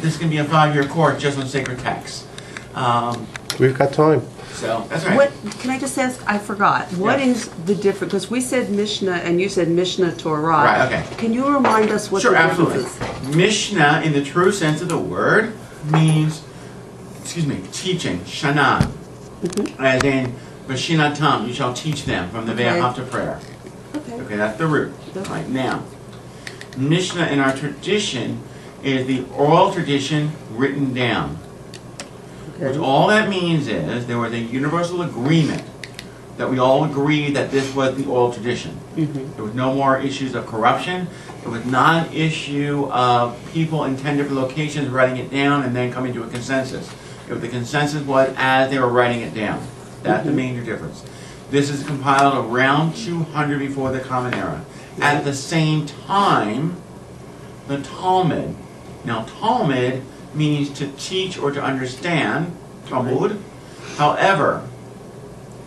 This is going to be a 5-year course just on sacred texts. We've got time. So, that's right. Can I just ask, I forgot, what Yeah. is the difference? Because we said Mishnah and you said Mishneh Torah. Right, okay. Can you remind us what Sure, the absolutely. difference is? Mishnah, in the true sense of the word, means, teaching, shana. As in, Vashinatam, you shall teach them, from the Okay. Ve'ahavta prayer. Okay. Okay, that's the root. Okay. Right, now, Mishnah in our tradition is the oral tradition written down. Which Okay. all that means is there was a universal agreement that we all agreed that this was the oral tradition. There was no more issues of corruption. It was not an issue of people in 10 different locations writing it down and then coming to a consensus. The consensus was as they were writing it down. That's the major difference. This is compiled around 200 before the Common Era. At the same time, the Talmud. Now, Talmud means to teach or to understand, Talmud. However,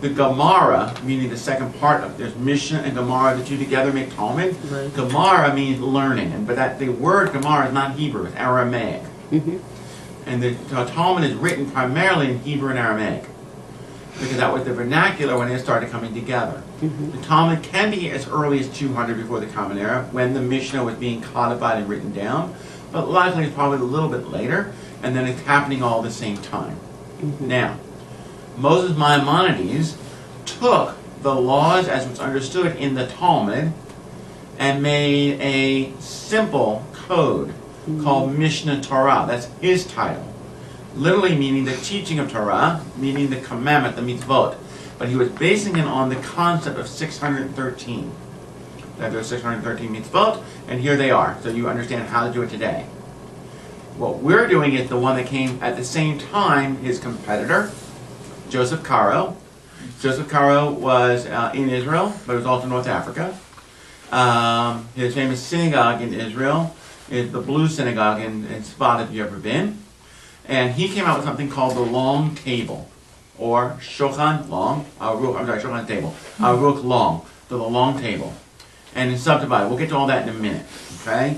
the Gemara, meaning the second part of there's Mishnah and Gemara, the two together make Talmud. Right. Gemara means learning, but the word Gemara is not Hebrew, it's Aramaic. And the Talmud is written primarily in Hebrew and Aramaic, because that was the vernacular when it started coming together. The Talmud can be as early as 200 before the Common Era, when the Mishnah was being codified and written down, but likely it's probably a little bit later, and then it's happening all at the same time. Now, Moses Maimonides took the laws as was understood in the Talmud and made a simple code called Mishneh Torah. That's his title. Literally meaning the teaching of Torah, meaning the commandment, the mitzvot. But he was basing it on the concept of 613. That there are 613 mitzvot, and here they are. So you understand how to do it today. What we're doing is the one that came at the same time, his competitor, Joseph Caro. Joseph Caro was in Israel, but it was also North Africa. His famous synagogue in Israel is the Blue Synagogue in Sfat, if you've ever been. And he came out with something called the Long Table, or Shulchan Long, Shulchan Table, Aruch Long, so the Long Table. And it's subdivided. We'll get to all that in a minute, okay?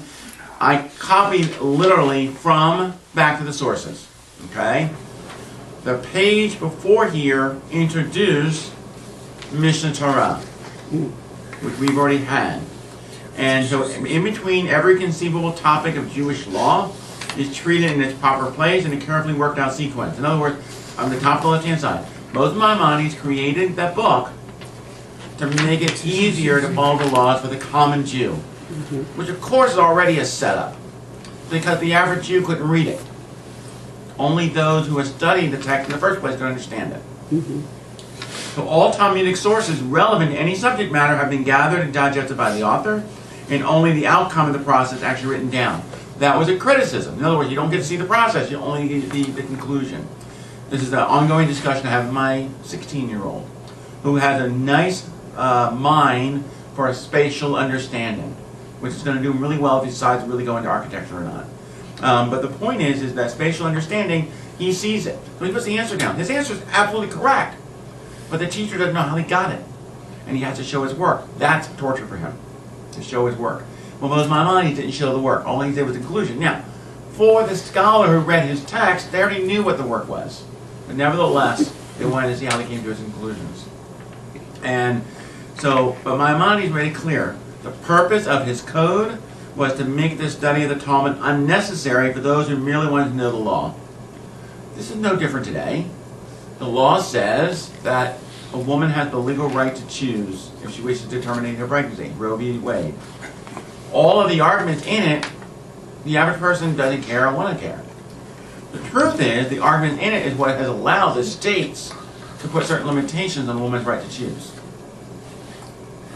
I copied literally from back to the sources, okay? The page before here introduced Mishneh Torah, which we've already had. And so in between every conceivable topic of Jewish law is treated in its proper place in a carefully worked out sequence. In other words, on the top of the left-hand side, Moses Maimonides created that book to make it easier to follow the laws for the common Jew, which of course is already a setup, because the average Jew couldn't read it. Only those who have studied the text in the first place could understand it. So all Talmudic sources relevant to any subject matter have been gathered and digested by the author, and only the outcome of the process actually written down. That was a criticism. In other words, you don't get to see the process, you only get the conclusion. This is the ongoing discussion I have with my 16-year-old, who has a nice mind for a spatial understanding, which is going to do him really well if he decides to really go into architecture or not. But the point is that spatial understanding, he sees it. So he puts the answer down. His answer is absolutely correct, but the teacher doesn't know how he got it, and he has to show his work. That's torture for him, to show his work. Well, Moses Maimonides didn't show the work. All he did was the conclusion. Now, for the scholar who read his text, they already knew what the work was. But nevertheless, they wanted to see how he came to his conclusions. And so, but Maimonides made it clear. The purpose of his code was to make the study of the Talmud unnecessary for those who merely wanted to know the law. This is no different today. The law says that a woman has the legal right to choose if she wishes to terminate her pregnancy. Roe v. Wade. All of the arguments in it, the average person doesn't care or want to care. The truth is, the argument in it is what has allowed the states to put certain limitations on a woman's right to choose.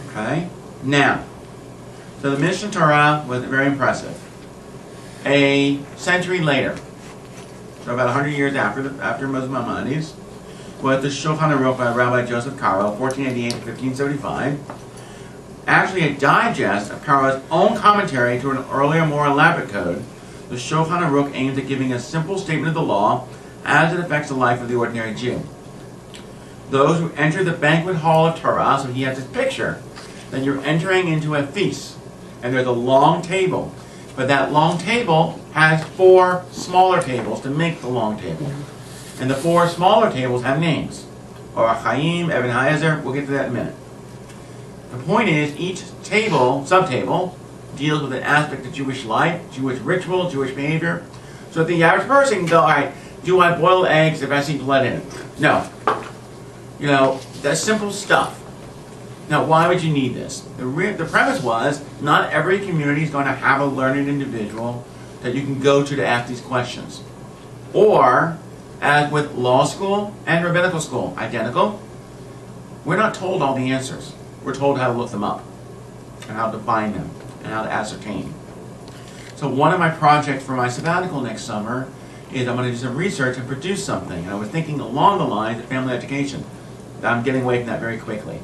Okay? Now, so the Mishneh Torah was very impressive. A century later, so about 100 years after Moses Maimonides, was the Shulchan Aruch by Rabbi Joseph Caro, 1488 to 1575. Actually a digest of Caro's own commentary to an earlier, more elaborate code. The Shulchan Aruch aims at giving a simple statement of the law as it affects the life of the ordinary Jew. Those who enter the banquet hall of Torah, so he has this picture, that you're entering into a feast, and there's a long table. But that long table has 4 smaller tables to make the long table. And the 4 smaller tables have names. Or Chaim, Eben Haezer, we'll get to that in a minute. The point is, each table, subtable, deals with an aspect of Jewish life, Jewish ritual, Jewish behavior. So that the average person can go, all right, do I boil eggs if I see blood in it? No. You know, that's simple stuff. Now, why would you need this? The premise was, not every community is going to have a learned individual that you can go to ask these questions. Or, as with law school and rabbinical school, identical, we're not told all the answers. We're told how to look them up, and how to find them, and how to ascertain. So one of my projects for my sabbatical next summer is I'm going to do some research and produce something. And I was thinking along the lines of family education. I'm getting away from that very quickly.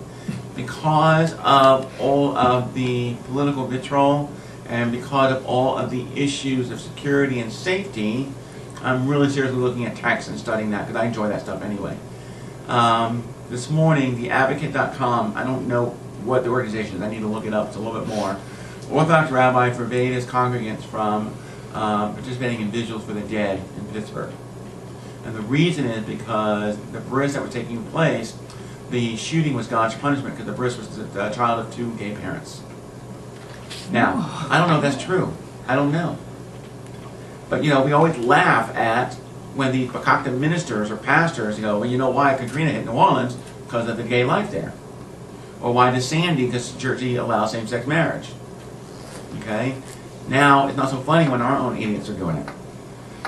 Because of all of the political vitriol and because of all of the issues of security and safety, I'm really seriously looking at text and studying that because I enjoy that stuff anyway. This morning, theadvocate.com, I don't know what the organization is, I need to look it up, it's a little bit more. Orthodox Rabbi forbade his congregants from participating in vigils for the dead in Pittsburgh. And the reason is because the bris that was taking place, the shooting was God's punishment because the bris was the child of 2 gay parents. Now, I don't know if that's true. I don't know. But, you know, we always laugh at when the Bakakta ministers or pastors, you know, well, you know why Katrina hit New Orleans? Because of the gay life there. Or why does Sandy? Because Jersey allows same-sex marriage. Okay? Now, it's not so funny when our own idiots are doing it.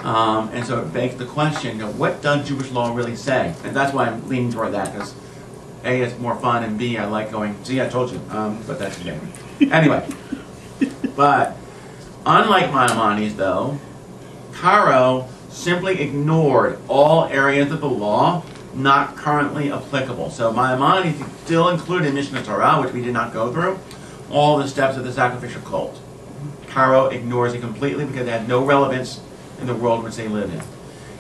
And so it begs the question, you know, what does Jewish law really say? And that's why I'm leaning toward that, because A, it's more fun, and B, I like going, see, I told you, but that's okay. Anyway, but unlike Maimonides, though, Caro simply ignored all areas of the law not currently applicable. So Maimonides still included in Mishneh Torah, which we did not go through, all the steps of the sacrificial cult. Caro ignores it completely because it had no relevance in the world which they live in.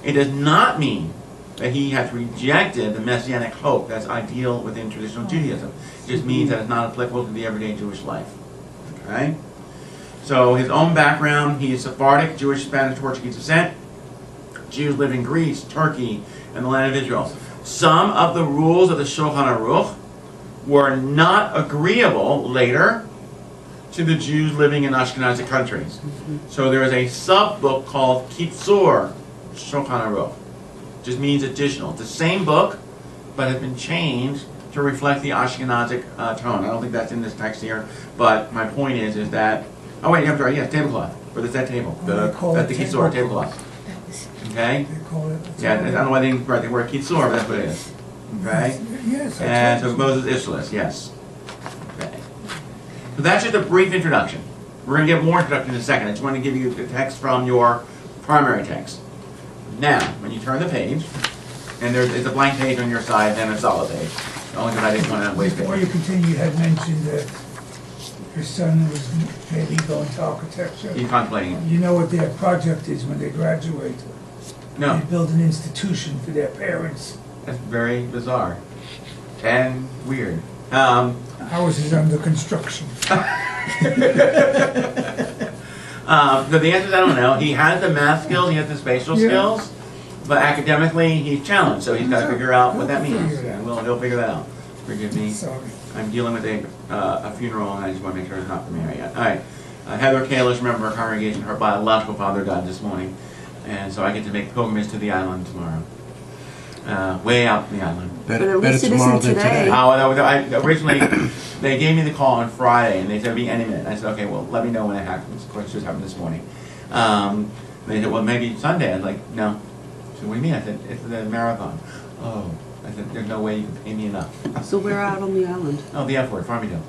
It does not mean that he has rejected the messianic hope that's ideal within traditional Judaism. It just means that it's not applicable to the everyday Jewish life. Okay? So his own background, he is Sephardic, Jewish, Spanish, Portuguese descent. Jews lived in Greece, Turkey, and the land of Israel. Some of the rules of the Shulchan Aruch were not agreeable later to the Jews living in Ashkenazi countries. So there is a sub-book called Kitzur Shulchan Aruch. Just means additional. It's the same book, but has been changed to reflect the Ashkenazic tone. I don't think that's in this text here, but my point is that, oh wait, I'm sorry, yes, tablecloth, for the set table. That's the Kitzur tablecloth. Okay? They call it. Yeah, I don't know why they word Kitzur, but that's what it is. Okay? Yes. And so Moses Ishlis, yes. Okay. So that's just a brief introduction. We're going to get more introduction in a second. I just want to give you the text from your primary text. Now, when you turn the page, and there's a blank page on your side and a solid page. Only because I didn't want to waste Before it. you continue, you had mentioned that your son was maybe going to architecture. You're contemplating it. You know what their project is when they graduate? No, They build an institution for their parents. that's very bizarre. And weird. Ours is under construction. So the answer is I don't know. He has the math skills, he has the spatial Yeah. skills, but academically he's challenged, so he's got to figure out what that He'll means. figure it out. He'll figure that out. Forgive me. Sorry. I'm dealing with a funeral, and I just want to make sure it's not for Mary yet. All right. Heather Kalish, member of our congregation, her biological father died this morning, and so I get to make pilgrimage to the island tomorrow. Way out in the island. But at least it isn't today. Originally, they gave me the call on Friday, and they said, it'll be any minute. I said, okay, well, let me know when it happens. Of course, it just happened this morning. They said, well, maybe Sunday. I was like, no. I said, what do you mean? I said, it's the marathon. Oh. I said, there's no way you can pay me enough. So we're out on the island. Oh, the F word, Farmingdale.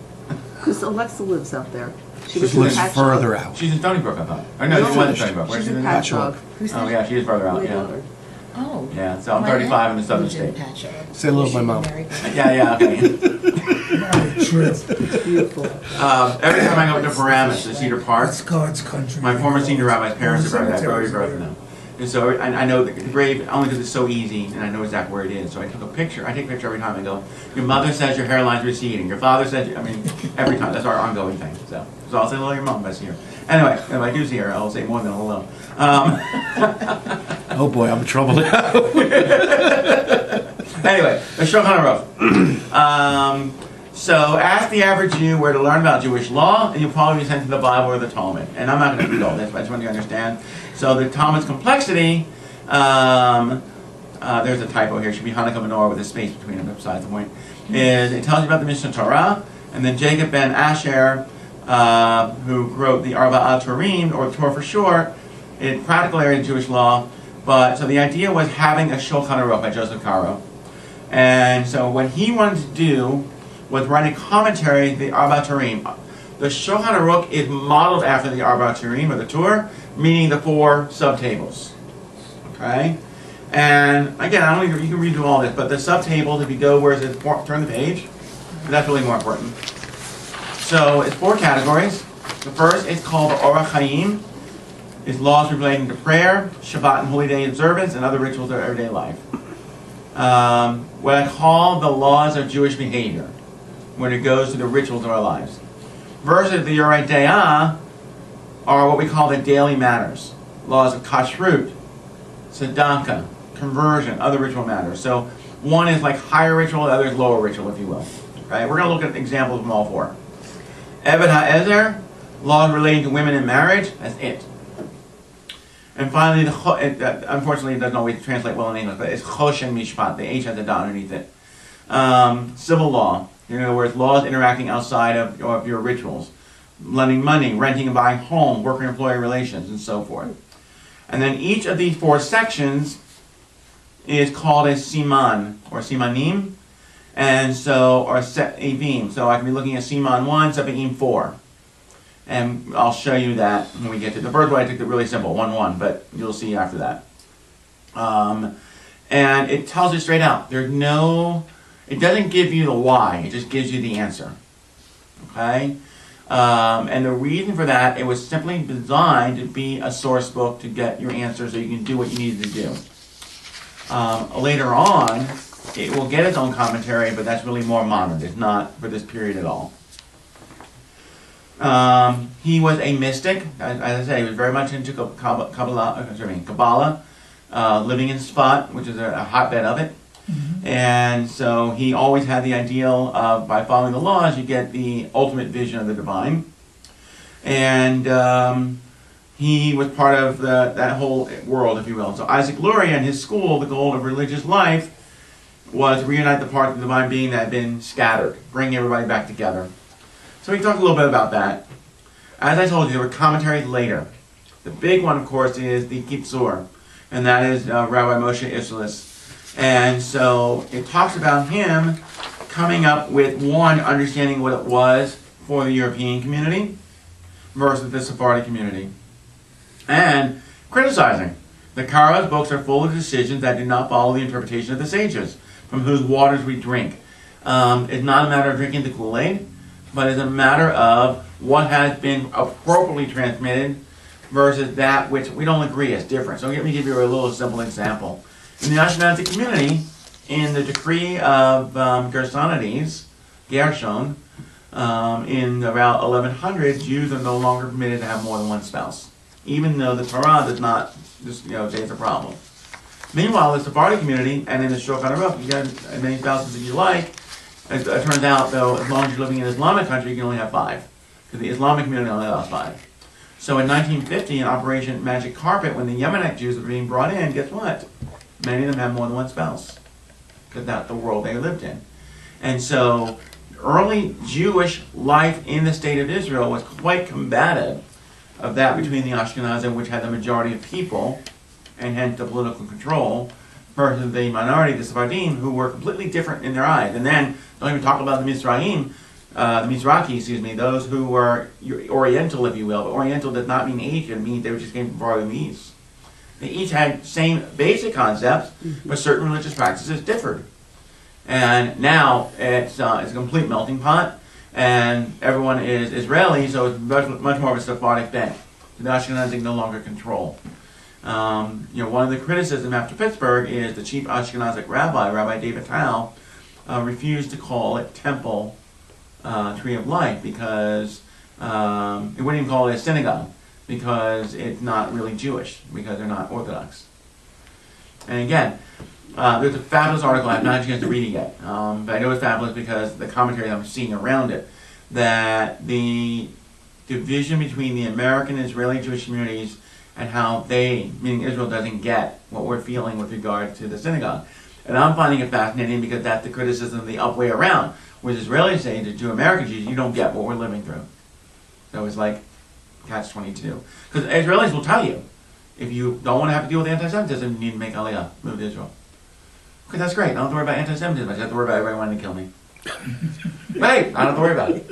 Because Alexa lives out there. She lives in lives Patchogue. further out. She's in Stony Brook, I thought. Or no, she was in Stony Brook. Where's She's she in in? Patchogue. Oh, yeah, she is further out, My yeah. daughter. Oh. Yeah, so I'm My 35 in the aunt southern lives in state. Patchogue. Say hello to my mom. Yeah, okay. Not a trip. Beautiful. Every time I go to Paramus, to Cedar Park, That's God's country. my former senior rabbi's parents are buried. I Cemeteries buried both of them. And so I know the grave, only because it's so easy, and I know exactly where it is. So I took a picture. I take a picture every time. I go, your mother says your hairline's receding. Your father says, every time. That's our ongoing thing. So I'll say hello to your mom if I see her. Anyway, if I do see her, I'll say more than hello. Oh boy, I'm in trouble now. Anyway, the Shulchan Aruch. So ask the average Jew where to learn about Jewish law, and you'll probably be sent to the Bible or the Talmud. And I'm not going to read all this, but I just want you to understand. So the Talmud's complexity, there's a typo here, it should be Hanukkah Menorah with a space between them, besides the point, is it tells you about the Mishneh Torah, and then Jacob ben Asher, who wrote the Arba Turim, or the Torah for short, in practical area of Jewish law. But so the idea was having a Shulchan Aruch by Joseph Caro. And so what he wanted to do was write a commentary, the Arba Turim. The Shulchan Aruch is modeled after the Arba Turim, or the Tur, meaning the 4 subtables. Okay? And again, I don't even, you can read through all this, but the subtables, if you go where it says turn the page, that's really more important. So it's 4 categories. The first is called the Orach Chaim. It's laws relating to prayer, Shabbat and holy day observance, and other rituals of everyday life. What I call the laws of Jewish behavior, when it goes to the rituals of our lives. Versus the Yorei De'ah are what we call the daily matters. Laws of kashrut, tzedakah, conversion, other ritual matters. So one is like higher ritual, the other is lower ritual, if you will. Right? We're going to look at examples from all 4. Eved HaEzer, laws relating to women in marriage, that's it. And finally, unfortunately, it doesn't always translate well in English, but it's Choshen Mishpat. The H has a dot underneath it. Civil law. In other words, laws interacting outside of your rituals. Lending money, renting and buying home, worker-employee relations, and so forth. And then each of these 4 sections is called a siman, or simanim, and so, or se'ivim. So I can be looking at siman 1, se'ivim 4. And I'll show you that when we get to the first one. I took it really simple, 1-1, but you'll see after that. And it tells you straight out. There's no, it doesn't give you the why, it just gives you the answer. Okay? And the reason for that, it was simply designed to be a source book to get your answer so you can do what you needed to do. Later on, it will get its own commentary, but that's really more modern. It's not for this period at all. He was a mystic, as I say, he was very much into Kabbalah, living in Sfat, which is a hotbed of it. Mm-hmm. And so he always had the ideal of, by following the laws, you get the ultimate vision of the divine. And he was part of that whole world, if you will. So Isaac Luria and his school, the goal of religious life, was to reunite the parts of the divine being that had been scattered, bring everybody back together. So we talked a little bit about that. As I told you, there were commentaries later. The big one, of course, is the Kitzur, and that is Rabbi Moshe Isserles. And so it talks about him coming up with, one, understanding what it was for the European community versus the Sephardi community, and criticizing. The Kara's books are full of decisions that do not follow the interpretation of the sages, from whose waters we drink. It's not a matter of drinking the Kool-Aid, but it's a matter of what has been appropriately transmitted versus that which we don't agree is different. So let me give you a little simple example. In the Ashkenazi community, in the decree of Gersonides, Gershon, in around 1100, Jews are no longer permitted to have more than one spouse, even though the Torah does not say it's a problem. Meanwhile, the Sephardi community, and in the Shulchan Aruch, you get as many spouses as you like. It turns out, though, as long as you're living in an Islamic country, you can only have 5. Because the Islamic community only allows 5. So in 1950, in Operation Magic Carpet, when the Yemenite Jews were being brought in, guess what? Many of them had more than one spouse. Because that's the world they lived in. And so early Jewish life in the state of Israel was quite combative of that between the Ashkenazim, which had the majority of people, and hence the political control, versus the minority, the Sephardim, who were completely different in their eyes. And then, don't even talk about the Mizrahi, those who were Oriental, if you will. But Oriental does not mean Asian, it means they just came from farther east. They each had same basic concepts, but certain religious practices differed. And now it's a complete melting pot, and everyone is Israeli, so it's much more of a Sephardic thing. The Ashkenazi no longer control. One of the criticisms after Pittsburgh is the chief Ashkenazic rabbi, Rabbi David Tao, refused to call it Temple Tree of Life because It wouldn't even call it a synagogue because it's not really Jewish, because they're not Orthodox. And again, there's a fabulous article, I have not had a chance to read it yet, but I know it's fabulous because the commentary I'm seeing around it, that the division between the American and Israeli Jewish communities and how they, meaning Israel, doesn't get what we're feeling with regard to the synagogue. And I'm finding it fascinating because that's the criticism of the up way around, where Israelis say to American Jews, you don't get what we're living through. So it's like catch-22. Because Israelis will tell you, if you don't want to have to deal with anti-Semitism, you need to make Aliyah, move to Israel. Okay, that's great. I don't have to worry about anti-Semitism. I just have to worry about everybody wanting to kill me. Right, I don't have to worry about it.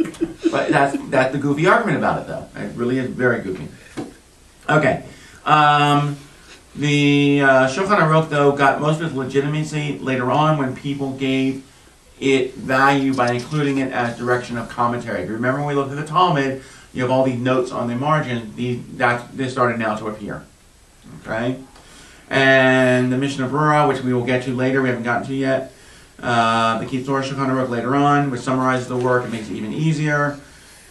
But that's the goofy argument about it, though. It really is very goofy. Okay. The Shulchan Aruch, though, got most of its legitimacy later on when people gave it value by including it as direction of commentary. If you remember when we looked at the Talmud, you have all these notes on the margin. This started now to appear. Okay? And the Mishneh Torah, which we will get to later, we haven't gotten to yet. The Keith Torah Shulchan Aruch later on, which summarizes the work and makes it even easier.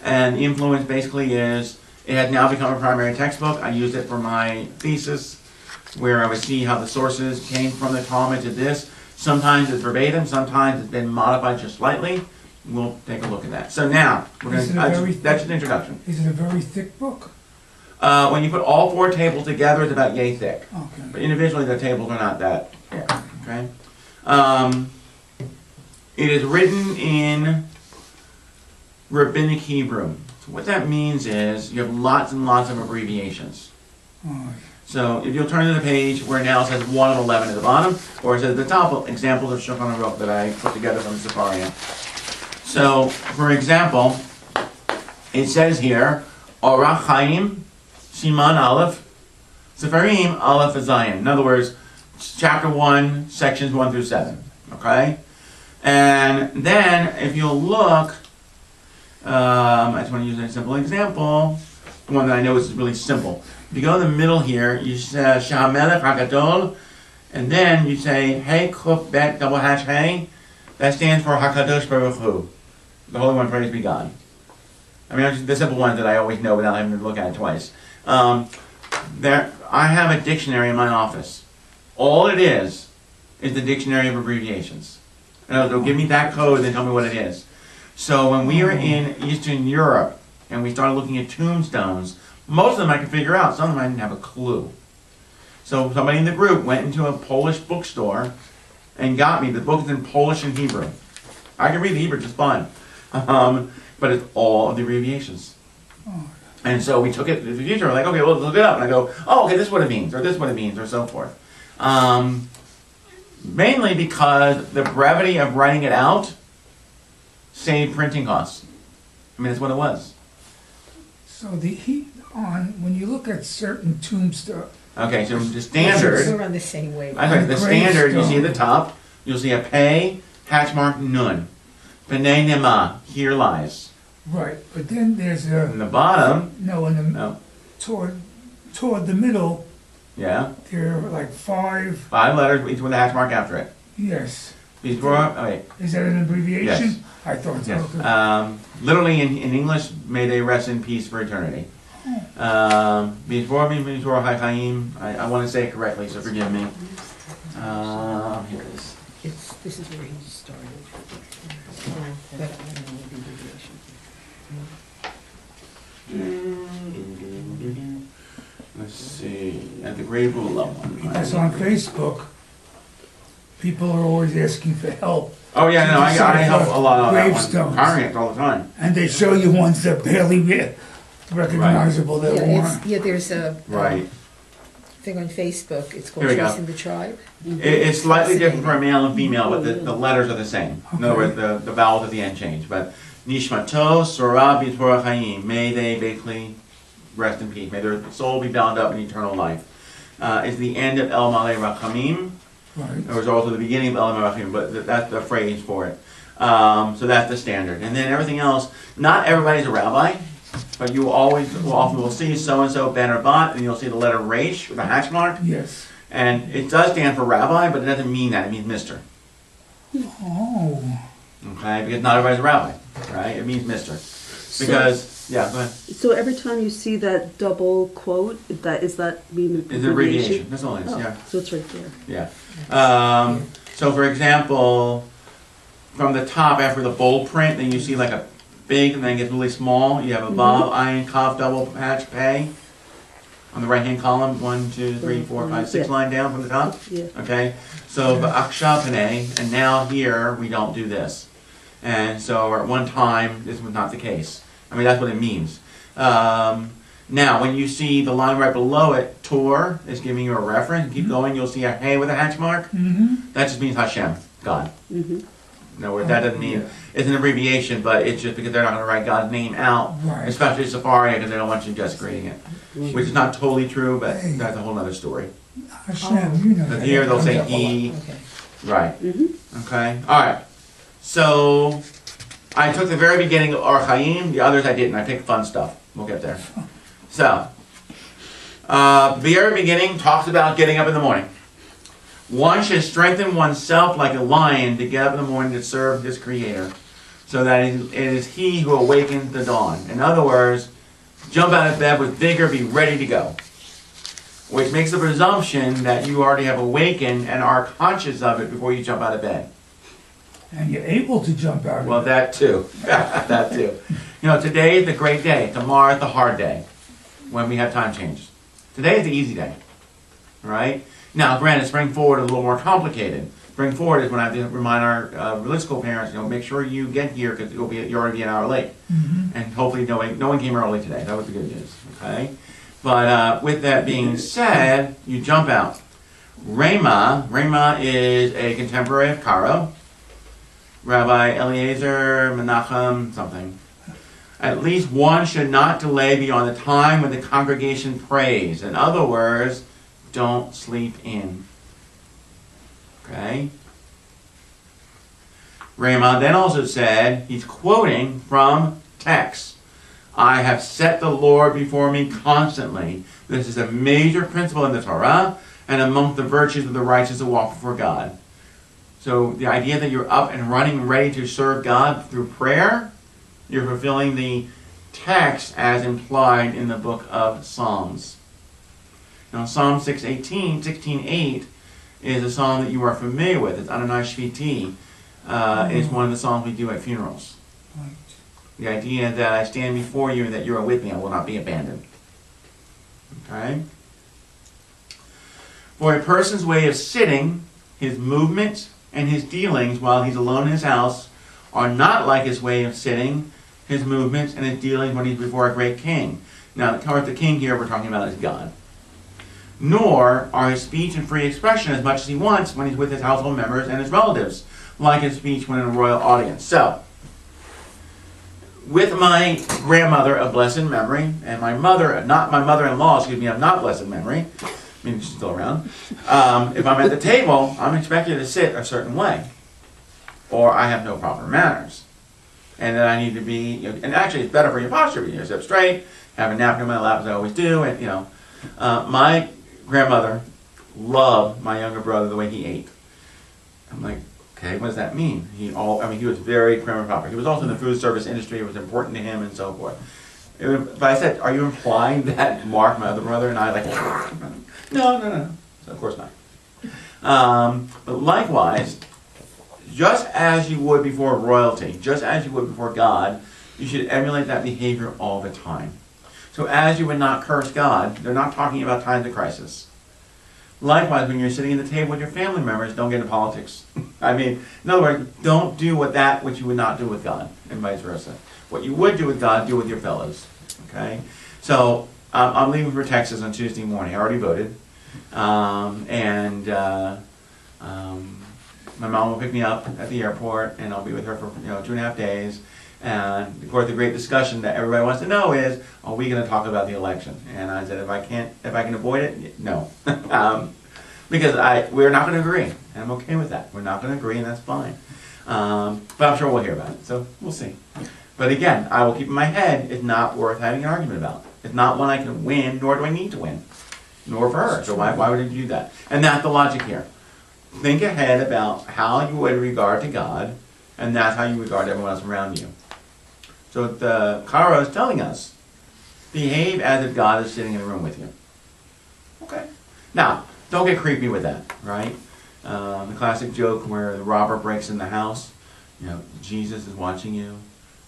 And the influence basically is, it has now become a primary textbook. I used it for my thesis, where I would see how the sources came from the Talmud to this. Sometimes it's verbatim, sometimes it's been modified just slightly. We'll take a look at that. So now, we're going to, that's an introduction. Is it a very thick book? When you put all 4 tables together, it's about yay thick. Okay. But individually, the tables are not that thick. Okay? It is written in Rabbinic Hebrew. So what that means is you have lots and lots of abbreviations. Oh, So if you'll turn to the page where it now says 1 of 11 at the bottom, or it says at the top, examples of Shulchan Aruch that I put together from Sefaria. So, for example, it says here, Orach Chaim, Siman Aleph, Sefarim Aleph Zayin. In other words, chapter 1, sections 1 through 7. Okay? And then, if you'll look, I just want to use a simple example, one that I know is really simple. If you go in the middle here, you say Shahamelech HaGadol, and then you say Hey Kuf Bet double hash Hey. That stands for Hakadosh Baruch Hu, the Holy One, praise be God. I mean, the simple ones that I always know without having to look at it twice. I have a dictionary in my office. All it is the dictionary of abbreviations. And they'll give me that code and then tell me what it is. So when we were in Eastern Europe and we started looking at tombstones, most of them I could figure out. Some of them I didn't have a clue. So somebody in the group went into a Polish bookstore and got me. The book is in Polish and Hebrew. I can read the Hebrew just fine. But it's all of the abbreviations. And so we took it to the future. We're like, okay, well, let's look it up. And I go, oh, okay, this is what it means, or this is what it means, or so forth. Mainly because the brevity of writing it out saved printing costs. I mean, that's what it was. so when you look at certain tombstones, Okay, so the standard, We're on the same wave. the standard, you see at the top, you'll see a pay, hatch mark, nun. B'nai nema, here lies. right? But then there's In the bottom, no, toward the middle, yeah, there are like 5. 5 letters, each with a hatch mark after it. Yes. Before, oh wait, Is that an abbreviation? Yes. I thought so. yes. Literally in English, may they rest in peace for eternity. Before High Chaim, I want to say it correctly, so forgive me. Here it is. This is where he started. But I don't know the abbreviation. Let's see, at the grave rule level. Because on Facebook, people are always asking for help. Oh yeah, no, I help a lot on that one. Gravestones. Carving it all the time. And they show you ones that barely recognizable that one. There's a Right. thing on Facebook. It's called Here we go. Tracing the Tribe. It's slightly different for a male and female, but the letters are the same. In other words, the vowels at the end change. But Nishmato, Sorah, B'Torah Chaim. May they basically rest in peace. May their soul be bound up in eternal life. It's the end of El Malei Rachamim. Right. It was also the beginning of El Malei Rachamim, but that's the phrase for it. So that's the standard. And then everything else, not everybody's a rabbi, but you often will see so-and-so Ben or Bat, and you'll see the letter Resh with a hatch mark. Yes. And it does stand for rabbi, but it doesn't mean that. It means Mr. Oh. Okay? Because not everybody's a rabbi, right? It means Mr. Because Yeah, go ahead. So every time you see that double quote, is that mean It's an abbreviation. That's all it is, yeah. So it's right there. Yeah. So for example, from the top after the bold print, then you see like a big and then it gets really small. You have a Bob, Ayin, Kaf, double patch, pay. On the right hand column, 1, 2, 3, 4, 5, 6 Yeah. line down from the top. Yeah. Okay? So Aksha Panay, and now here we don't do this. And so at one time, this was not the case. I mean, that's what it means. Now, when you see the line right below it, Tor is giving you a reference. Keep going, you'll see a hey with a hatch mark. That just means Hashem, God. In other words, that doesn't mean, it's an abbreviation, but it's just because they're not going to write God's name out, Right. especially Safari, because they don't want you just creating it. Which is not totally true, but that's a whole other story. Hashem, you know. But that. here they'll say Comes up a lot. E. Okay. Right. Okay. All right. So I took the very beginning of Or Chaim. The others I didn't. I picked fun stuff. We'll get there. So the very beginning talks about getting up in the morning. One should strengthen oneself like a lion to get up in the morning to serve his Creator, so that it is He who awakens the dawn. In other words, jump out of bed with vigor, be ready to go. Which makes the presumption that you already have awakened and are conscious of it before you jump out of bed. And you're able to jump out of Well, it. that too. That too. You know, today is the great day. Tomorrow is the hard day when we have time changes. Today is the easy day. Right? Now, granted, spring forward is a little more complicated. Spring forward is when I have to remind our religious school parents, make sure you get here because you're already an hour late. And hopefully no one came early today. That was the good news. Okay? But with that being said, you jump out. Rema is a contemporary of Karo. Rabbi Eliezer Menachem something. At least one should not delay beyond the time when the congregation prays. In other words, don't sleep in. Okay? Rema then also said, he's quoting from text. I have set the Lord before me constantly. This is a major principle in the Torah and among the virtues of the righteous who walk before God. So the idea that you're up and running, ready to serve God through prayer, you're fulfilling the text as implied in the book of Psalms. Now Psalm 16:8 is a psalm that you are familiar with. It's Adonai Shviti. It's one of the psalms we do at funerals. Right. The idea that I stand before you and that you are with me, I will not be abandoned. Okay? For a person's way of sitting, his movements and his dealings while he's alone in his house are not like his way of sitting, his movements, and his dealings when he's before a great king. Now, of course, the king here we're talking about is God. Nor are his speech and free expression as much as he wants when he's with his household members and his relatives, like his speech when in a royal audience. So, with my grandmother of blessed memory, and my mother, not my mother-in-law, excuse me, of not blessed memory, I mean, she's still around. If I'm at the table, I'm expected to sit a certain way, or I have no proper manners, and that I need to be. And actually, it's better for your posture. You sit up straight, have a napkin in my lap as I always do, and my grandmother loved my younger brother the way he ate. I'm like, okay, what does that mean? He was very prim and proper. He was also in the food service industry. It was important to him, and so forth. But I said, are you implying that Mark, my other brother, and I No. So of course not. But likewise, just as you would before royalty, just as you would before God, you should emulate that behavior all the time. So as you would not curse God, they're not talking about times of crisis. Likewise, when you're sitting at the table with your family members, don't get into politics. I mean, in other words, don't do which you would not do with God, and vice versa. What you would do with God, do with your fellows. Okay? So, I'm leaving for Texas on Tuesday morning. I already voted. My mom will pick me up at the airport, and I'll be with her for 2.5 days. And of course, the great discussion that everybody wants to know is, are we going to talk about the election? And I said, if I can avoid it, no, because we're not going to agree, and I'm okay with that. We're not going to agree, and that's fine. But I'm sure we'll hear about it, so we'll see. But again, I will keep in my head, it's not worth having an argument about. It's not one I can win, nor do I need to win, nor for her. So why would you do that? And that's the logic here. Think ahead about how you would regard to God, and that's how you regard everyone else around you. So the Kara is telling us, behave as if God is sitting in a room with you. Okay. Now, don't get creepy with that, right? The classic joke where the robber breaks in the house, Jesus is watching you,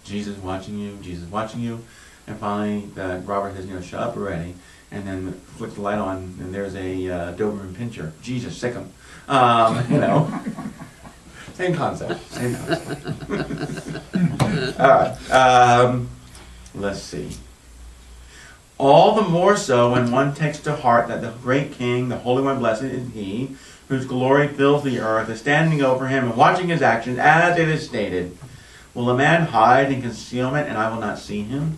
Jesus is watching you, Jesus is watching you, and finally the robber says, shut up already, and then flicks the light on, and there's a Doberman pincher. Jesus, sick him. Same concept. All right. Let's see. All the more so when one takes to heart that the great King, the Holy One, blessed is He, whose glory fills the earth, is standing over him and watching his actions, as it is stated. Will a man hide in concealment, and I will not see him?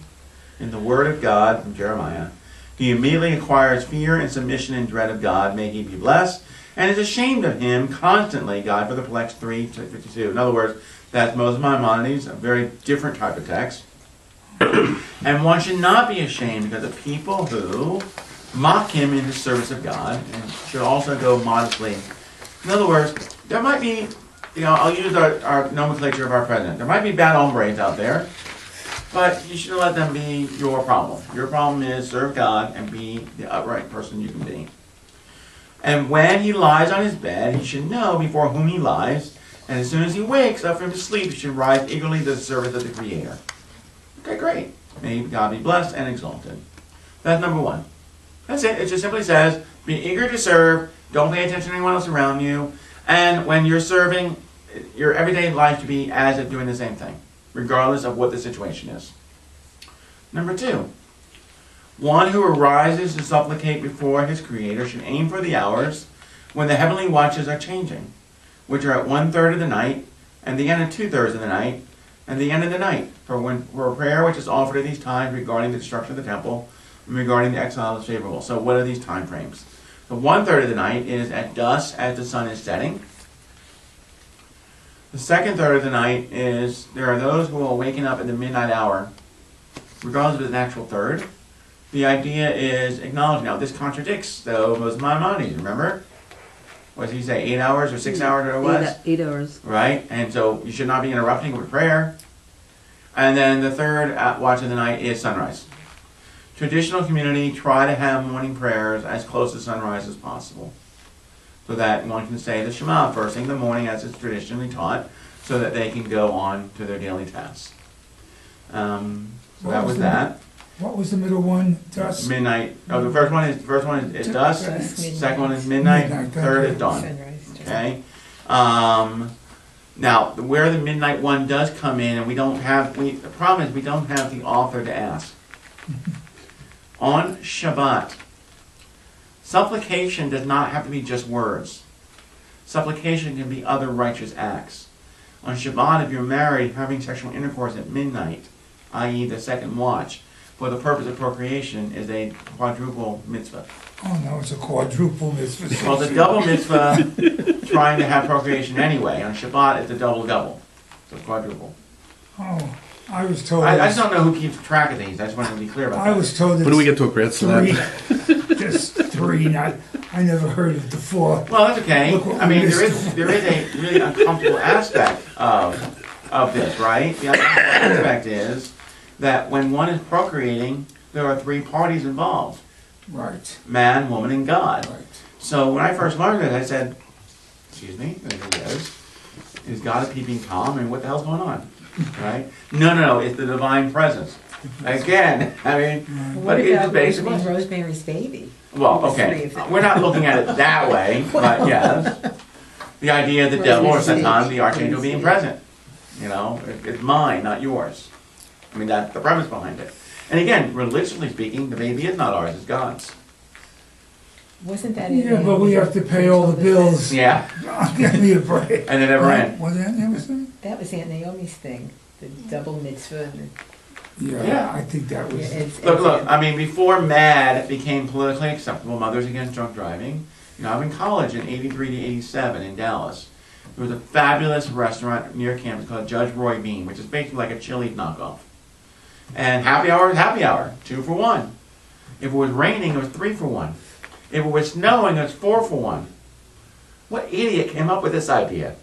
In the word of God from Jeremiah, he immediately acquires fear and submission and dread of God. May he be blessed, and is ashamed of him constantly. God for the Plex 3:52. In other words, that's Moses Maimonides, a very different type of text. And one should not be ashamed because of people who mock him in his service of God, and should also go modestly. In other words, there might be, I'll use our nomenclature of our president. There might be bad hombres out there, but you shouldn't let them be your problem. Your problem is serve God and be the upright person you can be. And when he lies on his bed, he should know before whom he lies, and as soon as he wakes up from his sleep, he should rise eagerly to the service of the Creator. Okay, great. May God be blessed and exalted. That's number one. That's it. It just simply says, be eager to serve, don't pay attention to anyone else around you, and when you're serving, your everyday life to be as if doing the same thing, regardless of what the situation is. Number two, one who arises to supplicate before his Creator should aim for the hours when the heavenly watches are changing, which are at 1/3 of the night, and the end of 2/3 of the night, and the end of the night, for a prayer which is offered at these times regarding the destruction of the temple, and regarding the exile is favorable. So what are these time frames? The 1/3 of the night is at dusk as the sun is setting. The second third of the night is, there are those who will waken up at the midnight hour, regardless of its actual third. The idea is acknowledging. Now this contradicts, though, Moses Maimonides, remember? What did he say, 8 hours or 6 hours or what it was? 8 hours. Right, and so you should not be interrupting with prayer. And then the third watch of the night is sunrise. Traditional community try to have morning prayers as close to sunrise as possible, so that one can say the Shema first thing in the morning as it's traditionally taught, so that they can go on to their daily tasks. So that was that. What was the middle one? Dusk? Midnight. Oh, the first one is dusk. Second one is midnight. Third is dawn. Okay. Now, where the midnight one does come in, and the problem is we don't have the author to ask. On Shabbat, supplication does not have to be just words. Supplication can be other righteous acts. On Shabbat, if you're married, having sexual intercourse at midnight, i.e. the second watch, for the purpose of procreation, is a quadruple mitzvah. Oh, no, it's a quadruple mitzvah. Well, it's a double mitzvah trying to have procreation anyway. On Shabbat, it's a double. So quadruple. Oh, I was told... I just don't know who keeps track of these. I just wanted to be clear about that. I was told When do we get to a grand slam? Just three, I never heard of the four. Well, that's okay. Look what I mean, we there missed. is a really uncomfortable aspect of this, right? The uncomfortable aspect is that when one is procreating, there are three parties involved. Right. Man, woman, and God. Right. So when I first learned it, I said, excuse me, there he is God a peeping Tom, and what the hell's going on? Right? No, it's the divine presence. Again, I mean, What but it's about basically... Rosemary's Baby? Well, The three okay, of them. we're not looking at it that way, but yes. The idea of the devil or Satan, the archangel being present. It's mine, not yours. I mean, that's the premise behind it. And again, religiously speaking, the baby is not ours, it's God's. Wasn't that in Yeah, but we have to pay all the bills. Yeah, Give me a break. and they never end. Was that Emerson? That was Aunt Naomi's thing, the double mitzvah. And Yeah, I think that was... Look, I mean, before MAD became politically acceptable, Mothers Against Drunk Driving, I'm in college in 83 to 87 in Dallas. There was a fabulous restaurant near campus called Judge Roy Bean, which is basically like a Chili's knockoff. And happy hour is happy hour, 2 for 1. If it was raining, it was 3 for 1. If it was snowing, it was 4 for 1. What idiot came up with this idea?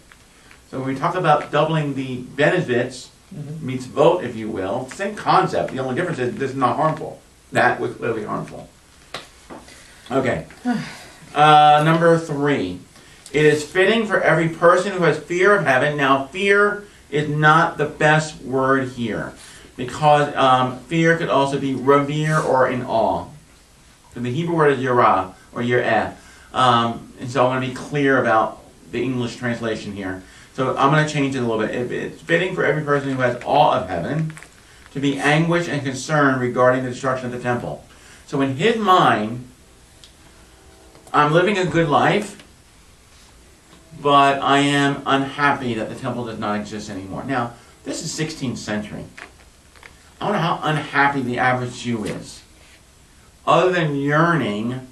So when we talk about doubling the benefits, mitzvot, if you will. Same concept. The only difference is this is not harmful. That was clearly harmful. Okay. Number 3. It is fitting for every person who has fear of heaven. Now, fear is not the best word here, because fear could also be revere or in awe. So the Hebrew word is yirah or yireh. And so I want to be clear about the English translation here. So I'm going to change it a little bit. It's fitting for every person who has awe of heaven to be anguished and concerned regarding the destruction of the temple. So in his mind, I'm living a good life, but I am unhappy that the temple does not exist anymore. Now, this is 16th century. I wonder how unhappy the average Jew is, other than yearning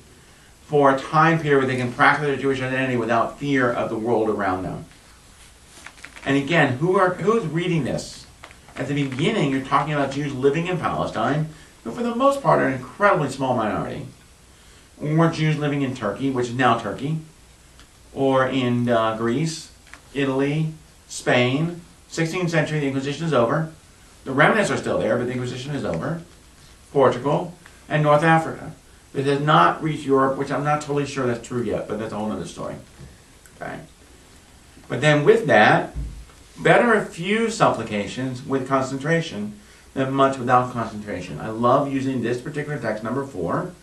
for a time period where they can practice their Jewish identity without fear of the world around them. And again, who's reading this? At the beginning, you're talking about Jews living in Palestine, who for the most part are an incredibly small minority. Or Jews living in Turkey, which is now Turkey, or in Greece, Italy, Spain. 16th century, the Inquisition is over. The remnants are still there, but the Inquisition is over. Portugal, and North Africa. It has not reached Europe, which I'm not totally sure that's true yet, but that's a whole other story. Okay. But then with that, better a few supplications with concentration than much without concentration. I love using this particular text, number 4.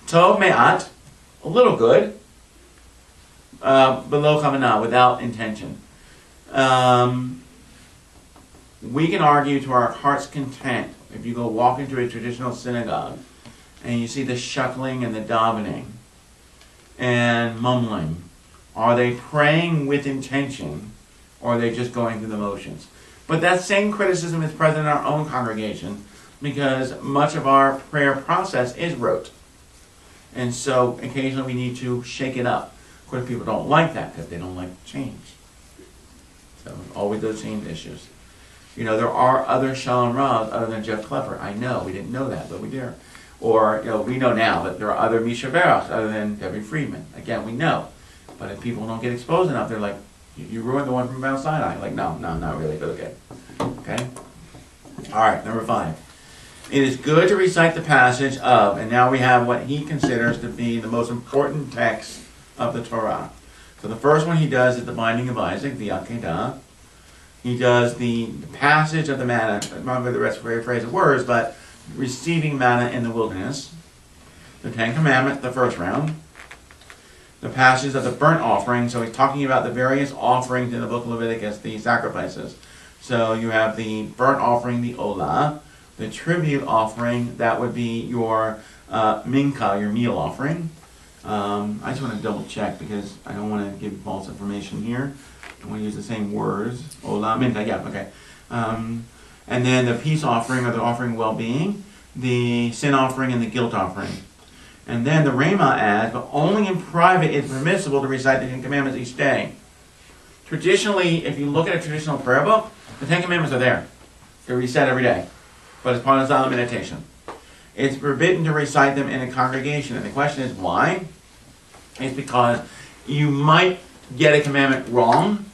Tov me'at, a little good, below kavanah, without intention. We can argue to our heart's content if you go walk into a traditional synagogue and you see the shuckling and the davening and mumbling. Are they praying with intention, or are they just going through the motions? But that same criticism is present in our own congregation, because much of our prayer process is rote. And so occasionally we need to shake it up. Of course, people don't like that because they don't like change. So always those same issues. You know, there are other Shalom Ravs other than Jeff Klepper. I know, we didn't know that, but we did. Or, you know, we know now that there are other Misha Berachs other than Debbie Friedman. Again, we know. But if people don't get exposed enough, they're like, you ruined the one from Mount Sinai. Like, no, not really, but okay. Okay? All right, number 5. It is good to recite the passage of, and now we have what he considers to be the most important text of the Torah. So the first one he does is the binding of Isaac, the Akedah. He does the passage of the manna, not with the rest of the phrase of words, but receiving manna in the wilderness. The 10 Commandments, the first round. The passage of the burnt offering. So he's talking about the various offerings in the book of Leviticus, the sacrifices. So you have the burnt offering, the olah. The tribute offering, that would be your mincha, your meal offering. I just want to double check because I don't want to give false information here. I want to use the same words. Olah, mincha, yeah, okay. And then the peace offering, or the offering of well-being, the sin offering, and the guilt offering. And then the Rhema adds, but only in private is permissible to recite the 10 Commandments each day. Traditionally, if you look at a traditional prayer book, the 10 Commandments are there. They're reset every day. But it's part of silent meditation. It's forbidden to recite them in a congregation. And the question is why? It's because you might get a commandment wrong,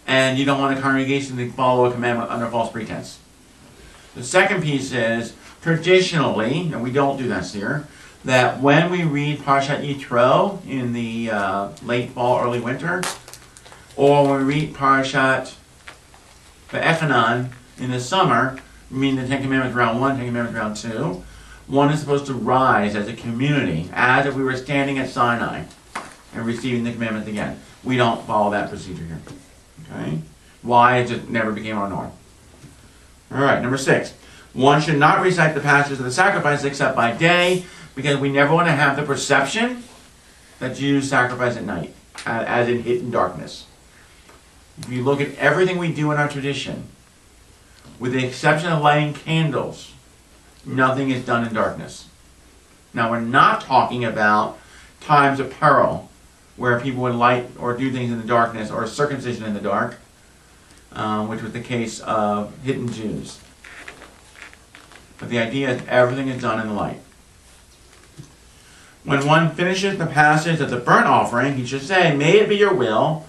and you don't want a congregation to follow a commandment under false pretense. The second piece is, traditionally, and we don't do this here, that when we read Parshat Yitro in the late fall, early winter, or when we read Parshat Ve'echanan in the summer, meaning the 10 Commandments round 1, 10 Commandments round 2, one is supposed to rise as a community, as if we were standing at Sinai and receiving the commandments again. We don't follow that procedure here. Okay? Why? It just never became our norm. Alright, number 6. One should not recite the passages of the sacrifice except by day, because we never want to have the perception that Jews sacrifice at night, as in hidden darkness. If you look at everything we do in our tradition, with the exception of lighting candles, nothing is done in darkness. Now, we're not talking about times of peril, where people would light or do things in the darkness, or circumcision in the dark, which was the case of hidden Jews. But the idea is everything is done in the light. When one finishes the passage of the burnt offering, he should say, "May it be your will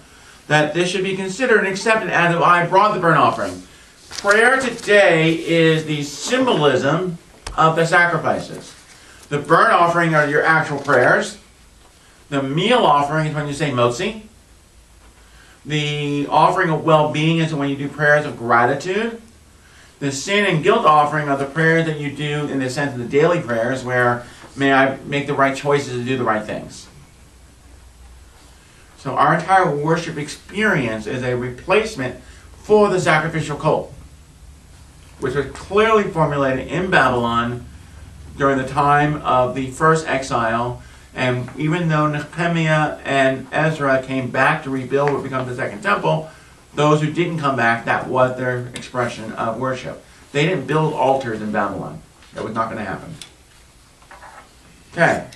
that this should be considered and accepted as if I brought the burnt offering. Prayer today is the symbolism of the sacrifices. The burnt offering are your actual prayers. The meal offering is when you say motzi. The offering of well-being is when you do prayers of gratitude. The sin and guilt offering are the prayers that you do in the sense of the daily prayers where may I make the right choices to do the right things. So our entire worship experience is a replacement for the sacrificial cult, which was clearly formulated in Babylon during the time of the first exile. And even though Nehemiah and Ezra came back to rebuild what becomes the second temple, those who didn't come back, that was their expression of worship. They didn't build altars in Babylon. That was not going to happen. Okay.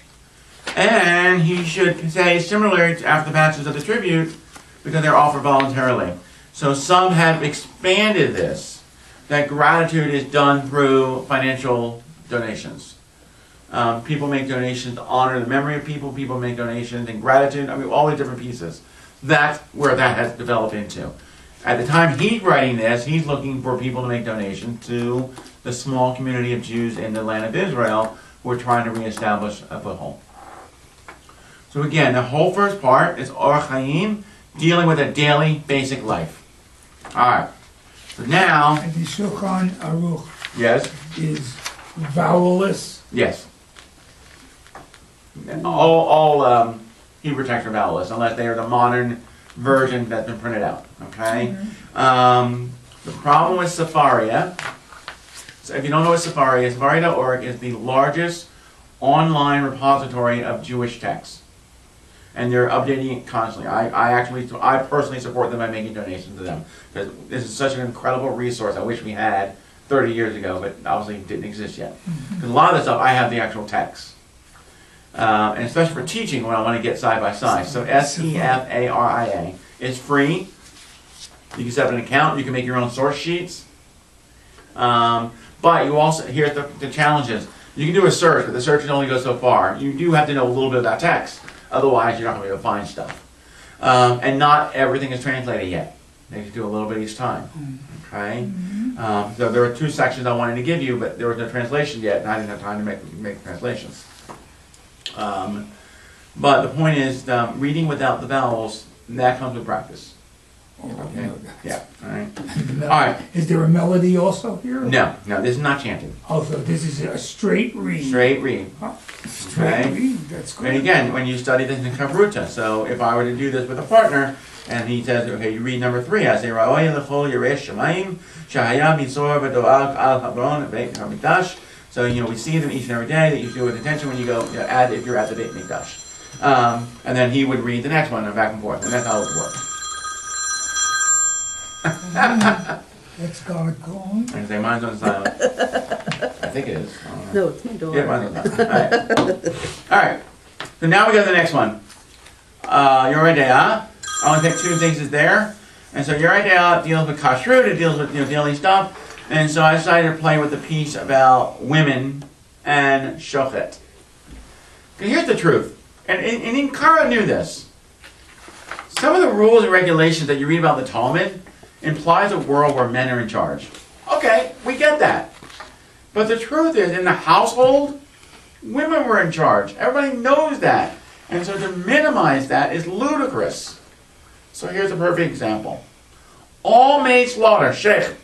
And he should say similarly after the passage of the tribute, because they're offered voluntarily. So some have expanded this, that gratitude is done through financial donations. People make donations to honor the memory of people. People make donations in gratitude. I mean, all the different pieces. That's where that has developed into. At the time he's writing this, he's looking for people to make donations to the small community of Jews in the land of Israel who are trying to reestablish a foothold. So again, the whole first part is Orach Chaim, dealing with a daily, basic life. All right. So now, And the Shulchan Aruch yes, is vowelless. yes. All Hebrew texts are vowelless, unless they are the modern version that's been printed out. Okay. The problem with Sepharia. So if you don't know what Sepharia is, Sepharia.org is the largest online repository of Jewish texts, and they're updating it constantly. I personally support them by making donations to them because this is such an incredible resource. I wish we had 30 years ago, but obviously it didn't exist yet. Because a lot of this stuff I have the actual text. And especially for teaching when I want to get side by side. So Sepharia is free. You can set up an account. You can make your own source sheets. But you also, here's the challenges. You can do a search, but the search can only go so far. You do have to know a little bit about text. Otherwise, you're not going to be able to find stuff. And not everything is translated yet. They can do a little bit each time. Okay? So there were two sections I wanted to give you, but there was no translation yet, and I didn't have time to make translations. But the point is, reading without the vowels, that comes with practice. Okay? Yeah. All right. All right. Is there a melody also here? No, this is not chanted. Also, this is a straight read. Straight read. Straight Okay. read, that's good. And again, when you study this in Kabbalot, so if I were to do this with a partner, and he says, okay, you read number 3, I say, Ra'oy l'chol yiresh shamayim, shahaya mitzor v'do'ak al habron v'beit hamikdash. So, we see them each and every day, that you do with attention when you go, if you're at the Beit Mikdash. And then he would read the next one, and back and forth, and that's how it would work. That's God calling. And say, mine's on silent. I think it is. I don't know. No, it's my door. Yeah, mine's on silent. All right. So now we go to the next one. Yoreh De'ah. I only pick 2 things is there. And so Yoreh De'ah deals with kashrut, it deals with daily stuff. And so I decided to play with the piece about women and shochet. Here's the truth. And even Kara knew this. Some of the rules and regulations that you read about the Talmud implies a world where men are in charge. Okay, we get that. But the truth is, in the household, women were in charge. Everybody knows that. And so to minimize that is ludicrous. So here's a perfect example. All made slaughter, sheikh,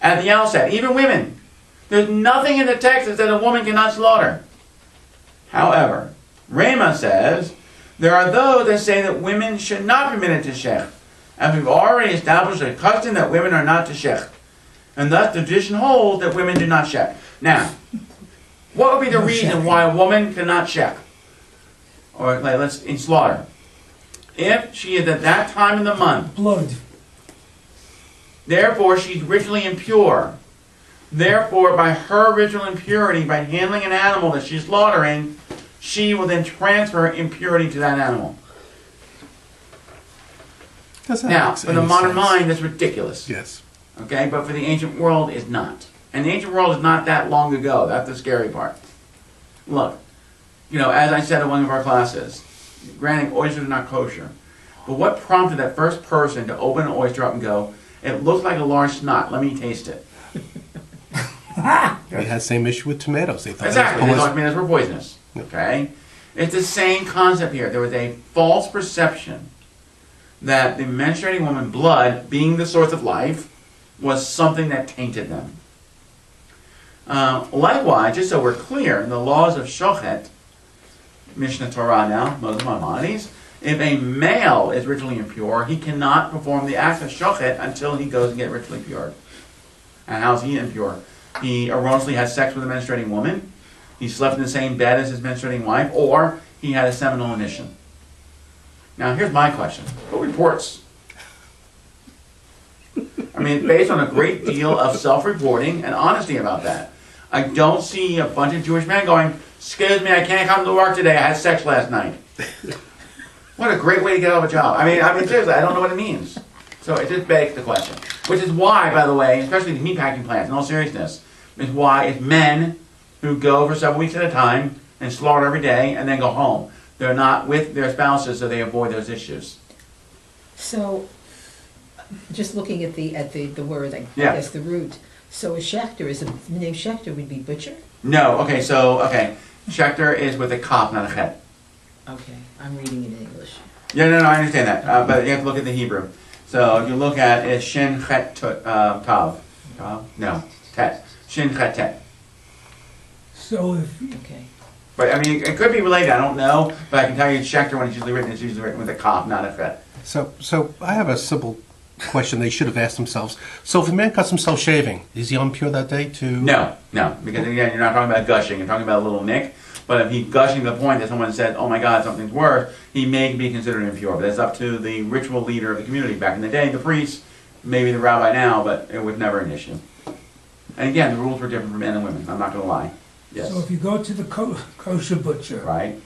at the outset, even women. There's nothing in the text that says a woman cannot slaughter. However, Rema says, there are those that say that women should not be permitted to shech. And we've already established a custom that women are not to shech. And thus the tradition holds that women do not shech. Now, what would be the reason why a woman cannot shech? Or let's in slaughter. If she is at that time of the month, Blood. therefore she's ritually impure. Therefore, by her ritual impurity, by handling an animal that she's slaughtering, she will then transfer impurity to that animal. Now, for the modern mind, that's ridiculous. Yes. Okay, but for the ancient world, it's not. And the ancient world is not that long ago. That's the scary part. Look, as I said in one of our classes, granted, oysters are not kosher. But what prompted that first person to open an oyster up and go, it looks like a large snot, let me taste it? We had the same issue with tomatoes. They thought Exactly, it they was thought tomatoes were poisonous. Okay? It's the same concept here. There was a false perception that the menstruating woman blood, being the source of life, was something that tainted them. Likewise, just so we're clear, in the laws of Shochet, Mishneh Torah now, Moses Maimonides, if a male is ritually impure, he cannot perform the act of Shochet until he goes and get ritually pure. And how's he impure? He erroneously had sex with a menstruating woman, he slept in the same bed as his menstruating wife, or he had a seminal emission. Now here's my question. Who reports? I mean, based on a great deal of self-reporting and honesty about that. I don't see a bunch of Jewish men going, excuse me, I can't come to work today, I had sex last night. What a great way to get out of a job. I mean, seriously, I don't know what it means. So it just begs the question. Which is why, by the way, especially the meatpacking plants, in all seriousness, is why it's men who go for several weeks at a time and slaughter every day and then go home. They're not with their spouses, so they avoid those issues. So, just looking at the word, I Yeah. guess the root. So a Schechter the name Schechter would be butcher? No, okay, Schechter is with a kaf, not a chet. Okay, I'm reading it in English. Yeah, no, I understand that, but you have to look at the Hebrew. So if you look at it, shin chet tav. No, tet. Shin chet tet. So if, Okay. But I mean, it could be related, I don't know, but I can tell you Schechter, when it's usually written with a kaf, not a chet. So I have a simple question they should have asked themselves. So if a man cuts himself shaving, is he impure that day too? No, because again, you're not talking about gushing, you're talking about a little nick. But if he's gushing to the point that someone said, oh my God, something's worse, he may be considered impure. But it's up to the ritual leader of the community. Back in the day, the priest, maybe the rabbi now, but it was never an issue. And again, the rules were different for men and women, I'm not going to lie. Yes. so if you go to the kosher butcher Right,